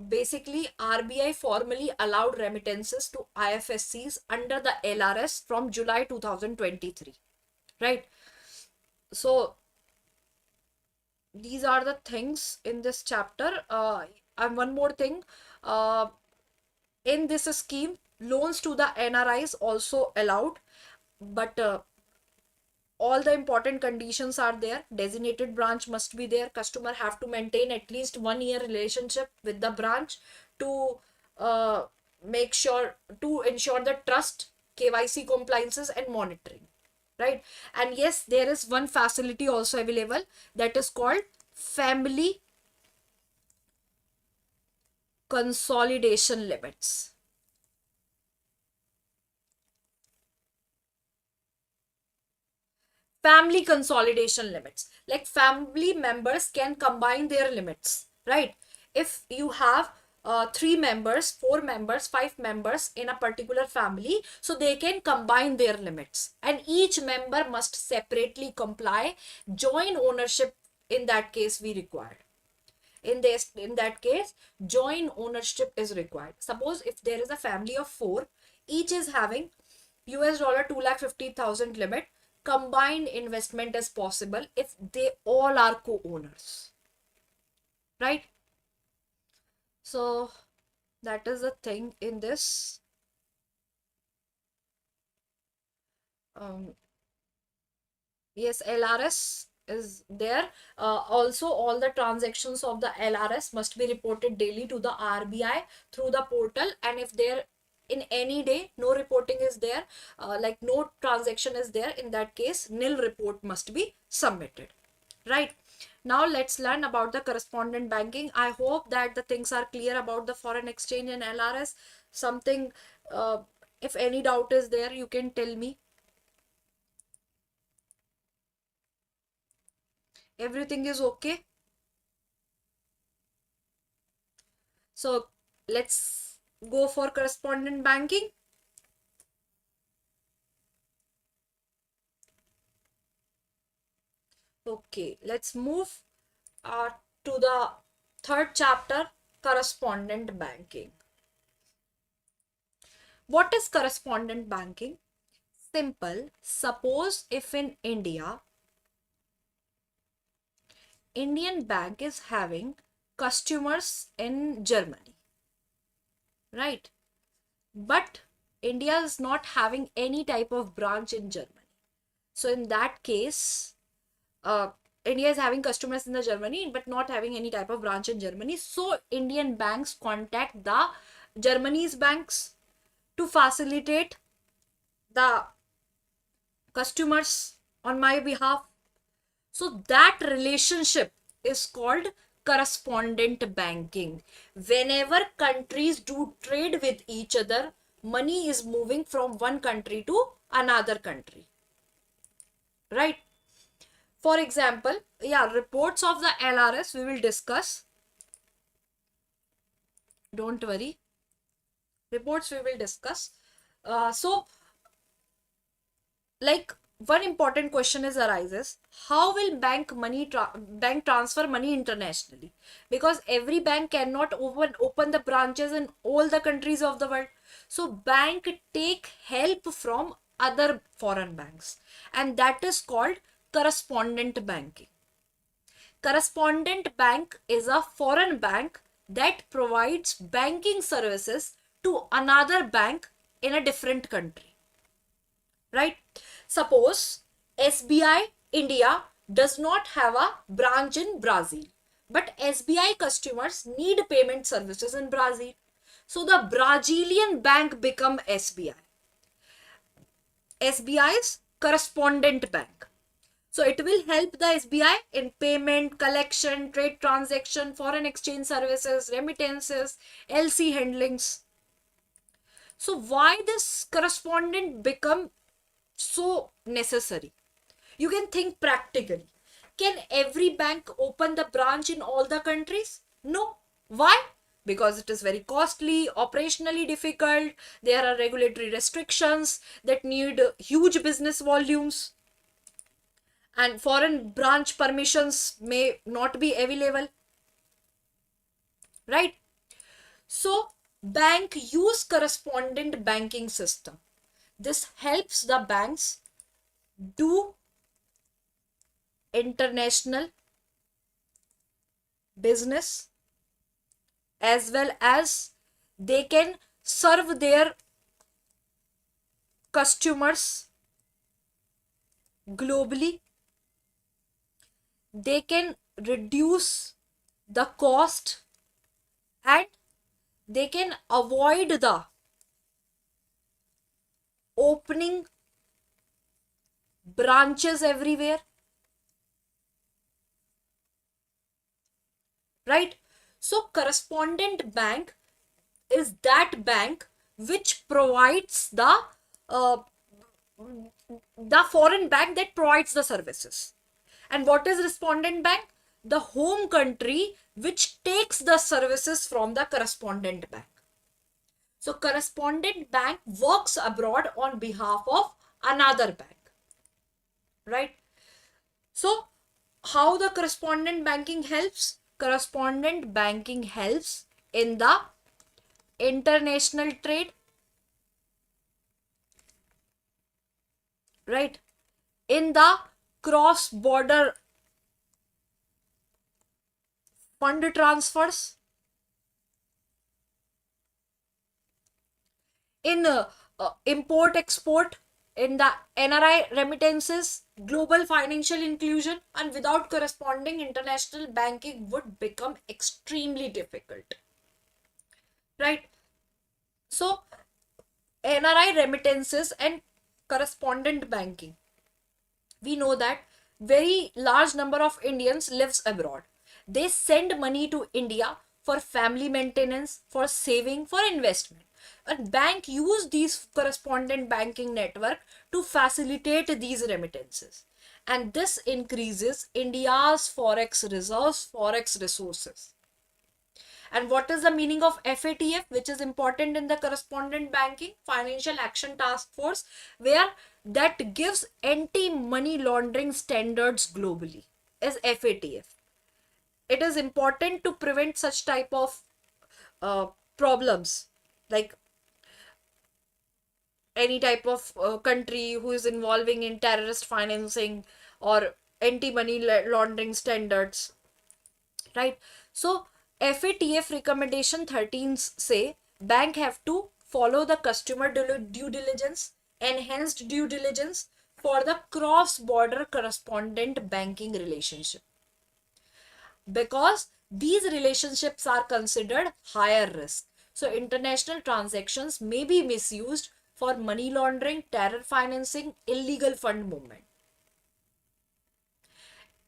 Basically, RBI formally allowed remittances to IFSCs under the LRS from July 2023. Right? So these are the things in this chapter. And one more thing, in this scheme, loans to the NRIs also allowed, but all the important conditions are there. Designated branch must be there. Customer have to maintain at least 1 year relationship with the branch to make sure to ensure the trust, KYC compliances and monitoring, right? And yes, there is one facility also available, that is called family consolidation limits. Family consolidation limits, like family members can combine their limits, right? If you have 3 members, 4 members, 5 members in a particular family, so they can combine their limits, and each member must separately comply. Joint ownership in that case we required. In that case, joint ownership is required. Suppose if there is a family of 4, each is having US dollar 2,50,000 limit, combined investment is possible if they all are co-owners, right? So that is the thing in this. Um, yes, LRS is there. Also, all the transactions of the LRS must be reported daily to the RBI through the portal. And if there in any day no reporting is there, like no transaction is there, in that case, nil report must be submitted. Right. Now let's learn about the correspondent banking. I hope that the things are clear about the foreign exchange and LRS. Something, uh, if any doubt is there, you can tell me. Everything is okay. So let's go for correspondent banking. Okay, let's move uh, to the third chapter, correspondent banking. What is correspondent banking? Simple. Suppose if in India, Indian bank is having customers in Germany, right? But India is not having any type of branch in Germany. So in that case, uh, India is having customers in the Germany but not having any type of branch in Germany. So Indian banks contact the Germany's banks to facilitate the customers on my behalf. So that relationship is called correspondent banking. Whenever countries do trade with each other, money is moving from one country to another country. Right? For example, yeah, reports of the LRS we will discuss. Don't worry. Reports we will discuss. So, like, one important question is arises: how will bank transfer money internationally? Because every bank cannot open the branches in all the countries of the world. So bank take help from other foreign banks, and that is called correspondent banking. Correspondent bank is a foreign bank that provides banking services to another bank in a different country. Right? Suppose SBI India does not have a branch in Brazil, but SBI customers need payment services in Brazil. So the Brazilian bank become SBI. SBI's correspondent bank. So it will help the SBI in payment, collection, trade transaction, foreign exchange services, remittances, LC handlings. So why this correspondent become so necessary? You can think practically. Can every bank open the branch in all the countries? No. Why? Because it is very costly, operationally difficult, there are regulatory restrictions that need huge business volumes, and foreign branch permissions may not be available. Right? So, bank use correspondent banking system. This helps the banks do international business, as well as they can serve their customers globally. They can reduce the cost, and they can avoid the opening branches everywhere. Right? So correspondent bank is that bank which provides uh, the foreign bank that provides the services. And what is respondent bank? The home country which takes the services from the correspondent bank. So correspondent bank works abroad on behalf of another bank. Right? So how the correspondent banking helps? Correspondent banking helps in the international trade, right? In the cross border fund transfers, in import export, in the NRI remittances, global financial inclusion, and without corresponding international banking would become extremely difficult. Right? So, NRI remittances and correspondent banking. We know that very large number of Indians lives abroad. They send money to India for family maintenance, for saving, for investment. A bank use these correspondent banking network to facilitate these remittances. And this increases India's forex reserves, forex resources. And what is the meaning of FATF, which is important in the correspondent banking, Financial Action Task Force, where that gives anti-money laundering standards globally, is FATF. It is important to prevent such type of problems, like any type of country who is involving in terrorist financing or anti-money laundering standards, right? So FATF recommendation 13 say bank have to follow the customer due diligence, enhanced due diligence for the cross-border correspondent banking relationship, because these relationships are considered higher risk. So international transactions may be misused for money laundering, terror financing, illegal fund movement.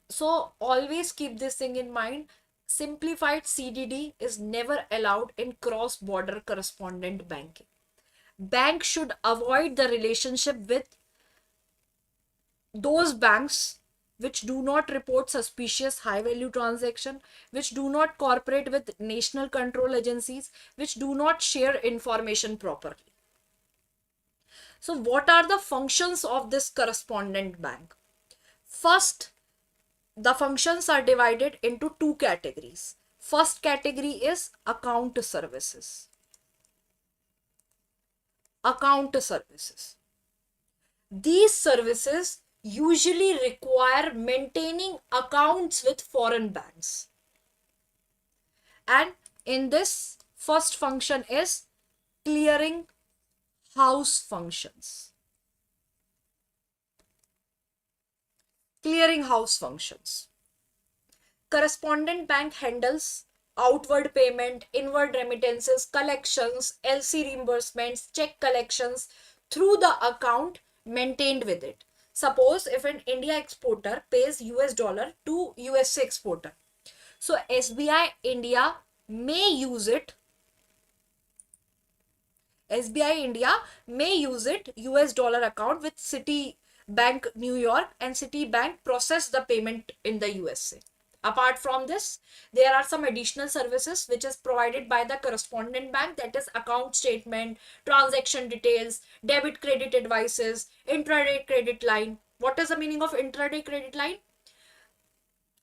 So always keep this thing in mind. Simplified CDD is never allowed in cross-border correspondent banking. Bank should avoid the relationship with those banks which do not report suspicious high value transaction, which do not cooperate with national control agencies, which do not share information properly. So what are the functions of this correspondent bank? First, the functions are divided into two categories. First category is account services. Account services. These services usually require maintaining accounts with foreign banks. And in this, first function is clearing house functions. Clearing house functions. Correspondent bank handles outward payment, inward remittances, collections, LC reimbursements, check collections through the account maintained with it. Suppose if an India exporter pays US dollar to USA exporter, so SBI India may use it. SBI India may use it US dollar account with Citibank New York, and Citibank process the payment in the USA. Apart from this, there are some additional services which is provided by the correspondent bank, that is account statement, transaction details, debit credit advices, intraday credit line. What is the meaning of intraday credit line?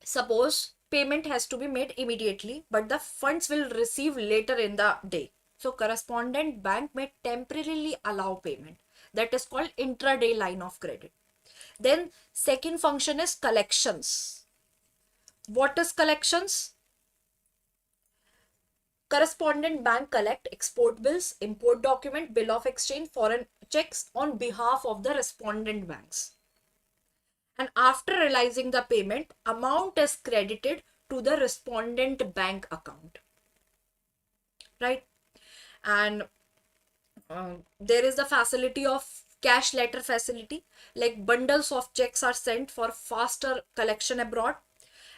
Suppose payment has to be made immediately, but the funds will receive later in the day. So correspondent bank may temporarily allow payment. That is called intraday line of credit. Then second function is collections. What is collections? Correspondent bank collect export bills, import document, bill of exchange, foreign checks on behalf of the respondent banks. And after realizing the payment, amount is credited to the respondent bank account. Right? And there is the facility of cash letter facility, like bundles of checks are sent for faster collection abroad.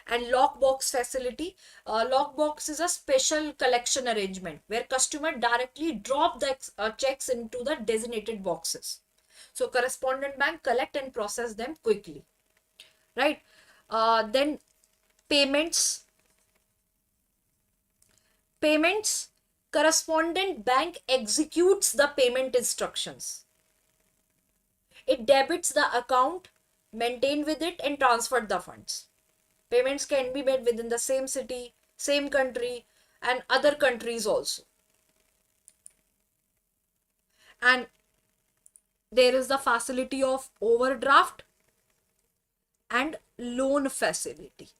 And lockbox facility. Lockbox is a special collection arrangement where customer directly drop the checks into the designated boxes. So correspondent bank collect and process them quickly. Right? Then payments. Payments. Correspondent bank executes the payment instructions. It debits the account, maintain with it, and transfer the funds. Payments can be made within the same city, same country, and other countries also. And there is the facility of overdraft and loan facility.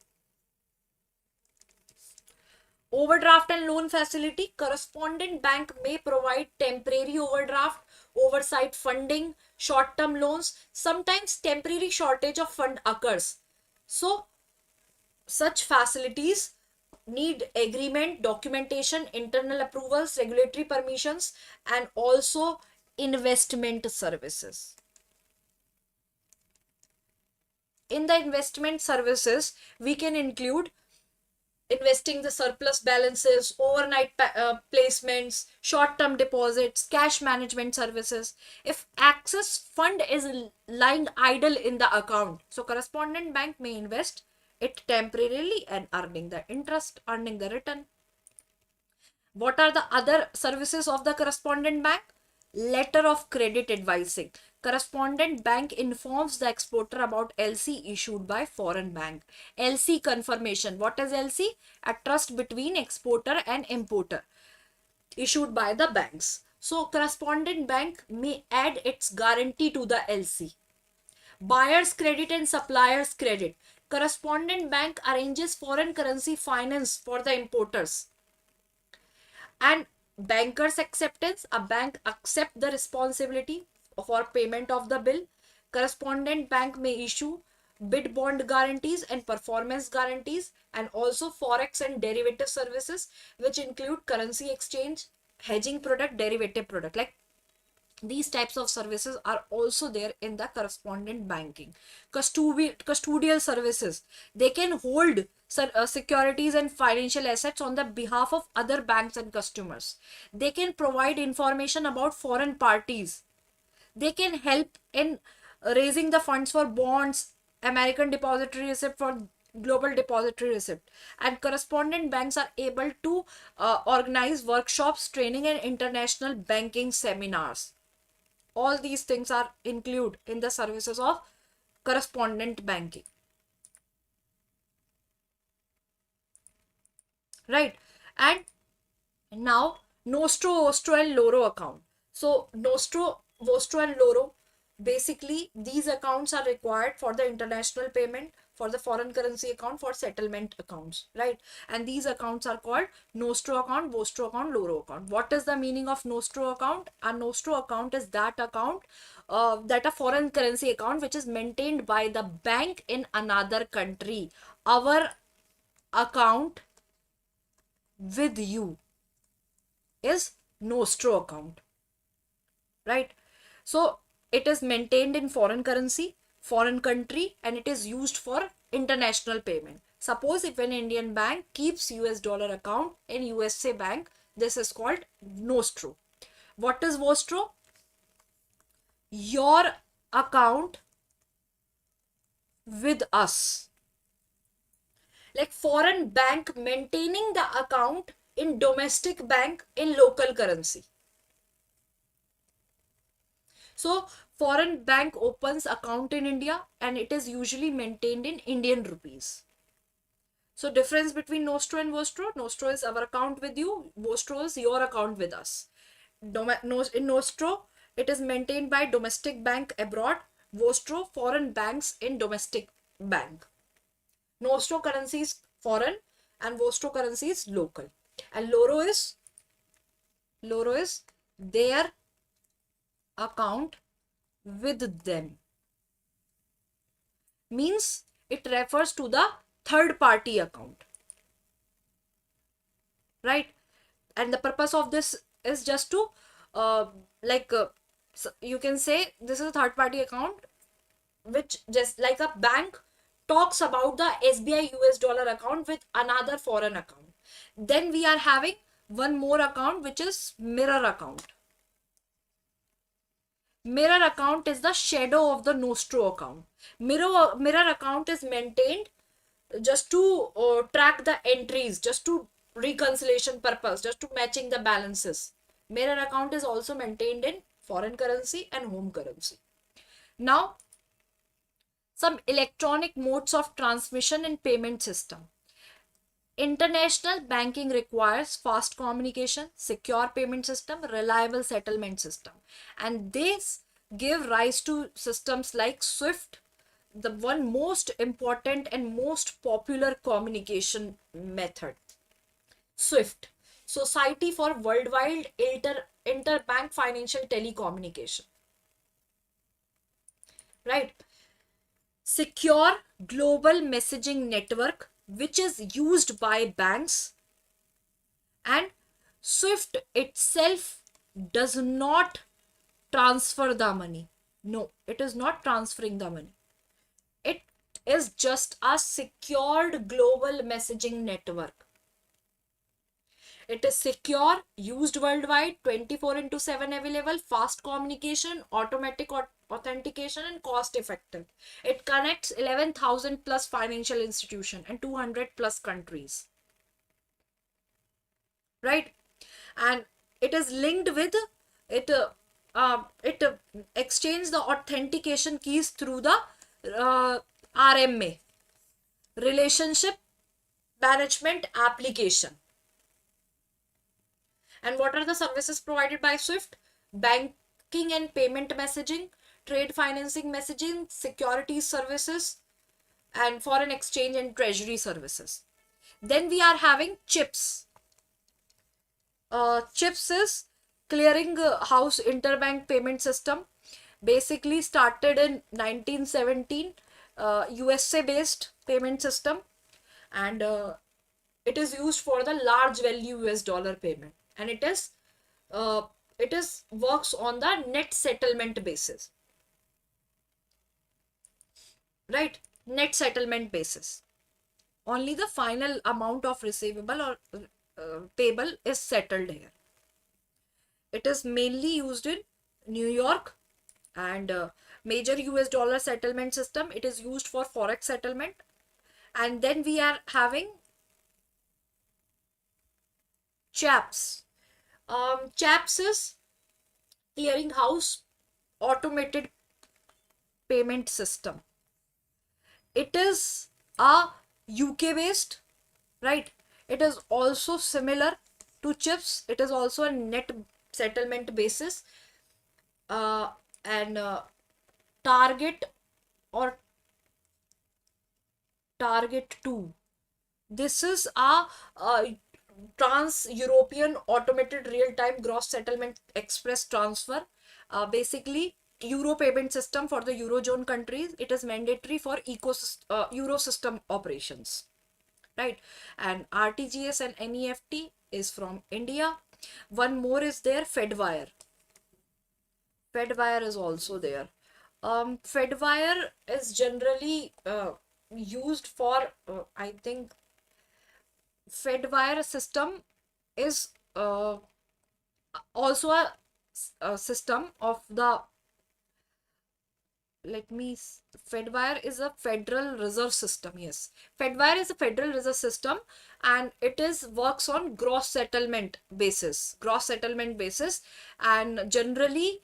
Overdraft and loan facility. Correspondent bank may provide temporary overdraft oversight funding, short-term loans. Sometimes temporary shortage of fund occurs. So such facilities need agreement, documentation, internal approvals, regulatory permissions, and also investment services. In the investment services, we can include investing the surplus balances, overnight placements, short-term deposits, cash management services. If excess fund is lying idle in the account, so correspondent bank may invest it temporarily and earning the interest, earning the return. What are the other services of the correspondent bank? Letter of credit advising. Correspondent bank informs the exporter about LC issued by foreign bank. LC confirmation. What is LC? A trust between exporter and importer issued by the banks. So correspondent bank may add its guarantee to the LC. Buyer's credit and supplier's credit. Correspondent bank arranges foreign currency finance for the importers. And banker's acceptance, a bank accept the responsibility for payment of the bill. Correspondent bank may issue bid bond guarantees and performance guarantees, and also forex and derivative services, which include currency exchange, hedging product, derivative product. Like these types of services are also there in the correspondent banking. Custodial services, they can hold securities and financial assets on the behalf of other banks and customers. They can provide information about foreign parties. They can help in raising the funds for bonds, American depository receipt, for global depository receipt. And correspondent banks are able to organize workshops, training, and international banking seminars. All these things are included in the services of correspondent banking. Right? And now Nostro, Vostro, and Loro account. So Nostro, Vostro, and Loro, basically these accounts are required for the international payment, for the foreign currency account, for settlement accounts, right? And these accounts are called Nostro account, Vostro account, Loro account. What is the meaning of Nostro account? A Nostro account is that account, that a foreign currency account which is maintained by the bank in another country. Our account with you is Nostro account, right? So it is maintained in foreign currency, foreign country, and it is used for international payment. Suppose if an Indian bank keeps US dollar account in USA bank, this is called Nostro. What is Vostro? Your account with us. Like foreign bank maintaining the account in domestic bank in local currency. So foreign bank opens account in India and it is usually maintained in Indian rupees. So difference between Nostro and Vostro: Nostro is our account with you, Vostro is your account with us. In Nostro, it is maintained by domestic bank abroad, Vostro foreign banks in domestic bank. Nostro currency is foreign and Vostro currency is local. And Loro is their account with them. Means it refers to the third party account, right? And the purpose of this is just to you can say this is a third party account which, just like a bank talks about the SBI US dollar account with another foreign account. Then we are having one more account which is mirror account. Mirror account is the shadow of the Nostro account. Mirror account is maintained just to track the entries, just to reconciliation purpose, just to matching the balances. Mirror account is also maintained in foreign currency and home currency. Now, some electronic modes of transmission and payment system. International banking requires fast communication, secure payment system, reliable settlement system. And these give rise to systems like SWIFT, the one most important and most popular communication method. SWIFT, Society for Worldwide interbank financial telecommunication, right? Secure global messaging network which is used by banks, and SWIFT itself does not transfer the money. No, it is not transferring the money. It is just a secured global messaging network. It is secure, used worldwide, 24 into 7 available, fast communication, automatic authentication, and cost effective. It connects 11,000 plus financial institutions and 200 plus countries, right? And it is linked with it. It exchange the authentication keys through the RMA, relationship management application. And what are the services provided by SWIFT? Banking and payment messaging, trade financing messaging, securities services, and foreign exchange and treasury services. Then we are having CHIPS. CHIPS is clearing house interbank payment system. Basically started in 1917, USA based payment system, and it is used for the large value US dollar payment, and it is works on the net settlement basis, right? Net settlement basis. Only the final amount of receivable or payable is settled here. It is mainly used in New York, and major US dollar settlement system. It is used for forex settlement. And then we are having CHAPS. CHAPS is clearinghouse automated payment system. It is a UK based, right? It is also similar to CHIPS. It is also a net settlement basis, and target or target 2. This is a trans-European automated real-time gross settlement express transfer. Basically, Euro payment system for the Eurozone countries. It is mandatory for Eurosystem operations, right? And RTGS and NEFT is from India. One more is there, Fedwire. Fedwire is also there. Fedwire is generally used for, I think, Fedwire system is also a system of the, Fedwire is a Federal Reserve System. Yes, Fedwire is a Federal Reserve System, and it is works on gross settlement basis. And generally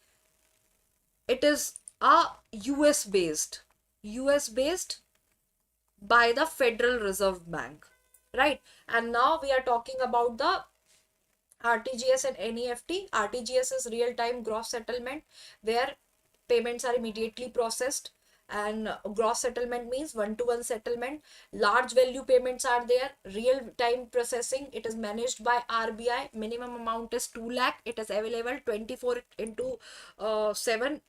it is a US based by the Federal Reserve Bank, right? And now we are talking about the RTGS and NEFT. RTGS is real-time gross settlement, where payments are immediately processed, and gross settlement means one-to-one settlement. Large value payments are there, real-time processing. It is managed by RBI. Minimum amount is 2 lakh. It is available 24 into 7,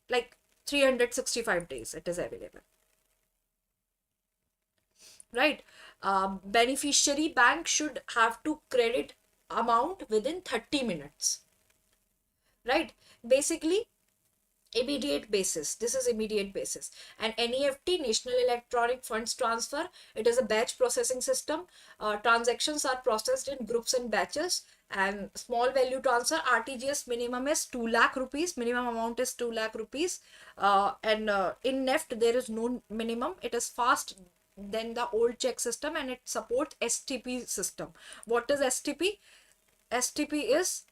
like 365 days it is available, right? Beneficiary bank should have to credit amount within 30 minutes, right? Basically immediate basis. This is immediate basis. And NEFT, National Electronic Funds Transfer, it is a batch processing system. Transactions are processed in groups and batches. And small value transfer, RTGS, minimum is 2 lakh rupees. Minimum amount is 2 lakh rupees. And in NEFT there is no minimum. It is fast than the old check system, and it supports STP system. What is STP? STP is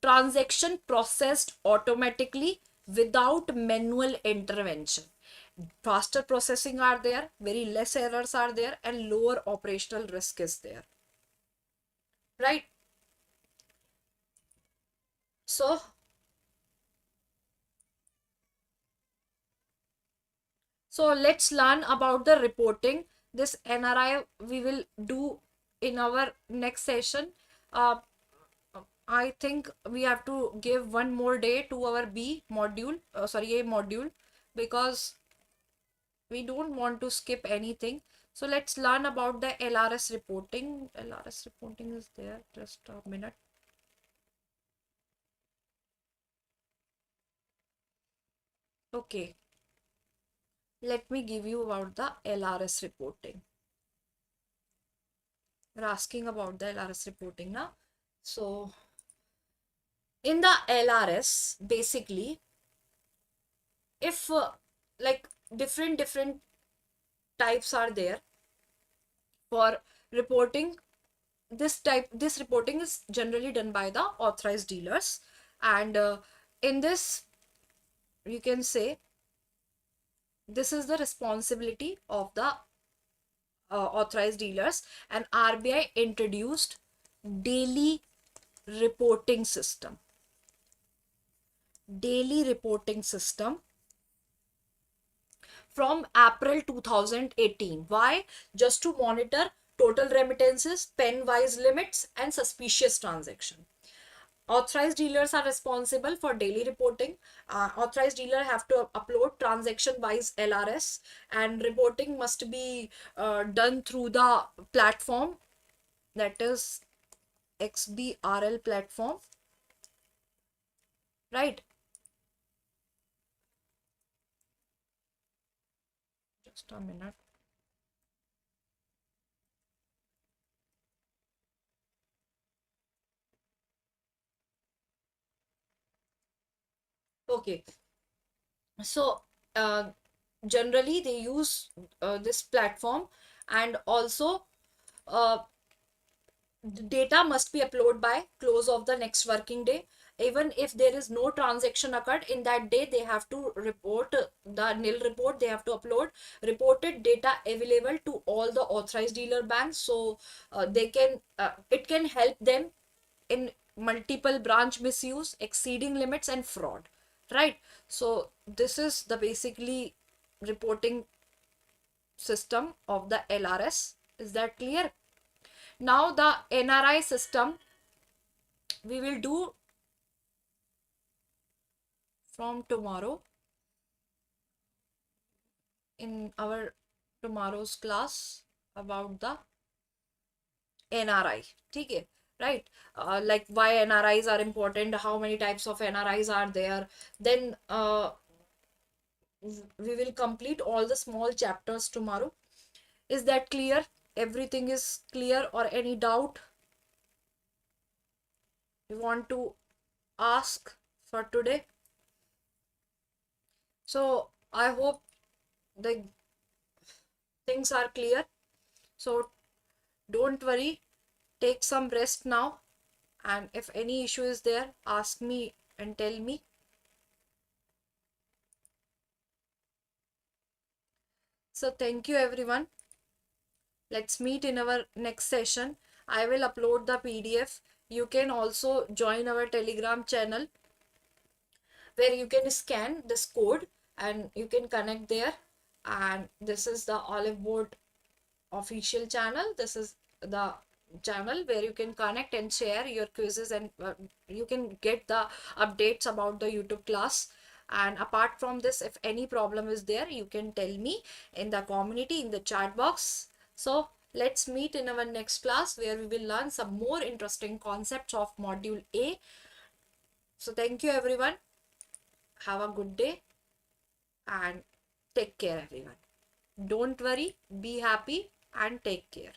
transaction processed automatically without manual intervention. Faster processing are there, very less errors are there, and lower operational risk is there, right? So let's learn about the reporting. This NRI we will do in our next session. I think we have to give one more day to our B module, sorry, A module, because we don't want to skip anything. So let's learn about the LRS reporting. LRS reporting is there. Just a minute. Okay. Let me give you about the LRS reporting. You're asking about the LRS reporting now. So in the LRS, basically, if like different types are there for reporting, this reporting is generally done by the authorized dealers, and in this you can say this is the responsibility of the authorized dealers, and RBI introduced daily reporting system daily reporting system from April 2018. Why? Just to monitor total remittances, pen wise limits, and suspicious transaction. Authorized dealers are responsible for daily reporting. Authorized dealer have to upload transaction wise LRS, and reporting must be done through the platform, that is XBRL platform, right? Just a minute. Okay, so uh, generally they use this platform, and also uh, the data must be uploaded by close of the next working day. Even if there is no transaction occurred in that day, they have to report the nil report. They have to upload reported data available to all the authorized dealer banks, so they can it can help them in multiple branch misuse, exceeding limits, and fraud, right? So this is the basically reporting system of the LRS. Is that clear? Now the NRI system we will do from tomorrow in our tomorrow's class about the NRI. Okay, right? Like why NRIs are important, how many types of NRIs are there. Then we will complete all the small chapters tomorrow. Is that clear? Everything is clear, or any doubt you want to ask for today? So I hope the things are clear. So don't worry, take some rest now, and if any issue is there, ask me and tell me. So thank you everyone. Let's meet in our next session. I will upload the PDF. You can also join our Telegram channel where you can scan this code and you can connect there. And this is the Oliveboard official channel. This is the channel where you can connect and share your quizzes, and you can get the updates about the YouTube class. And apart from this, if any problem is there, you can tell me in the community, in the chat box. So let's meet in our next class where we will learn some more interesting concepts of module A. So thank you everyone. Have a good day and take care everyone. Don't worry, be happy and take care.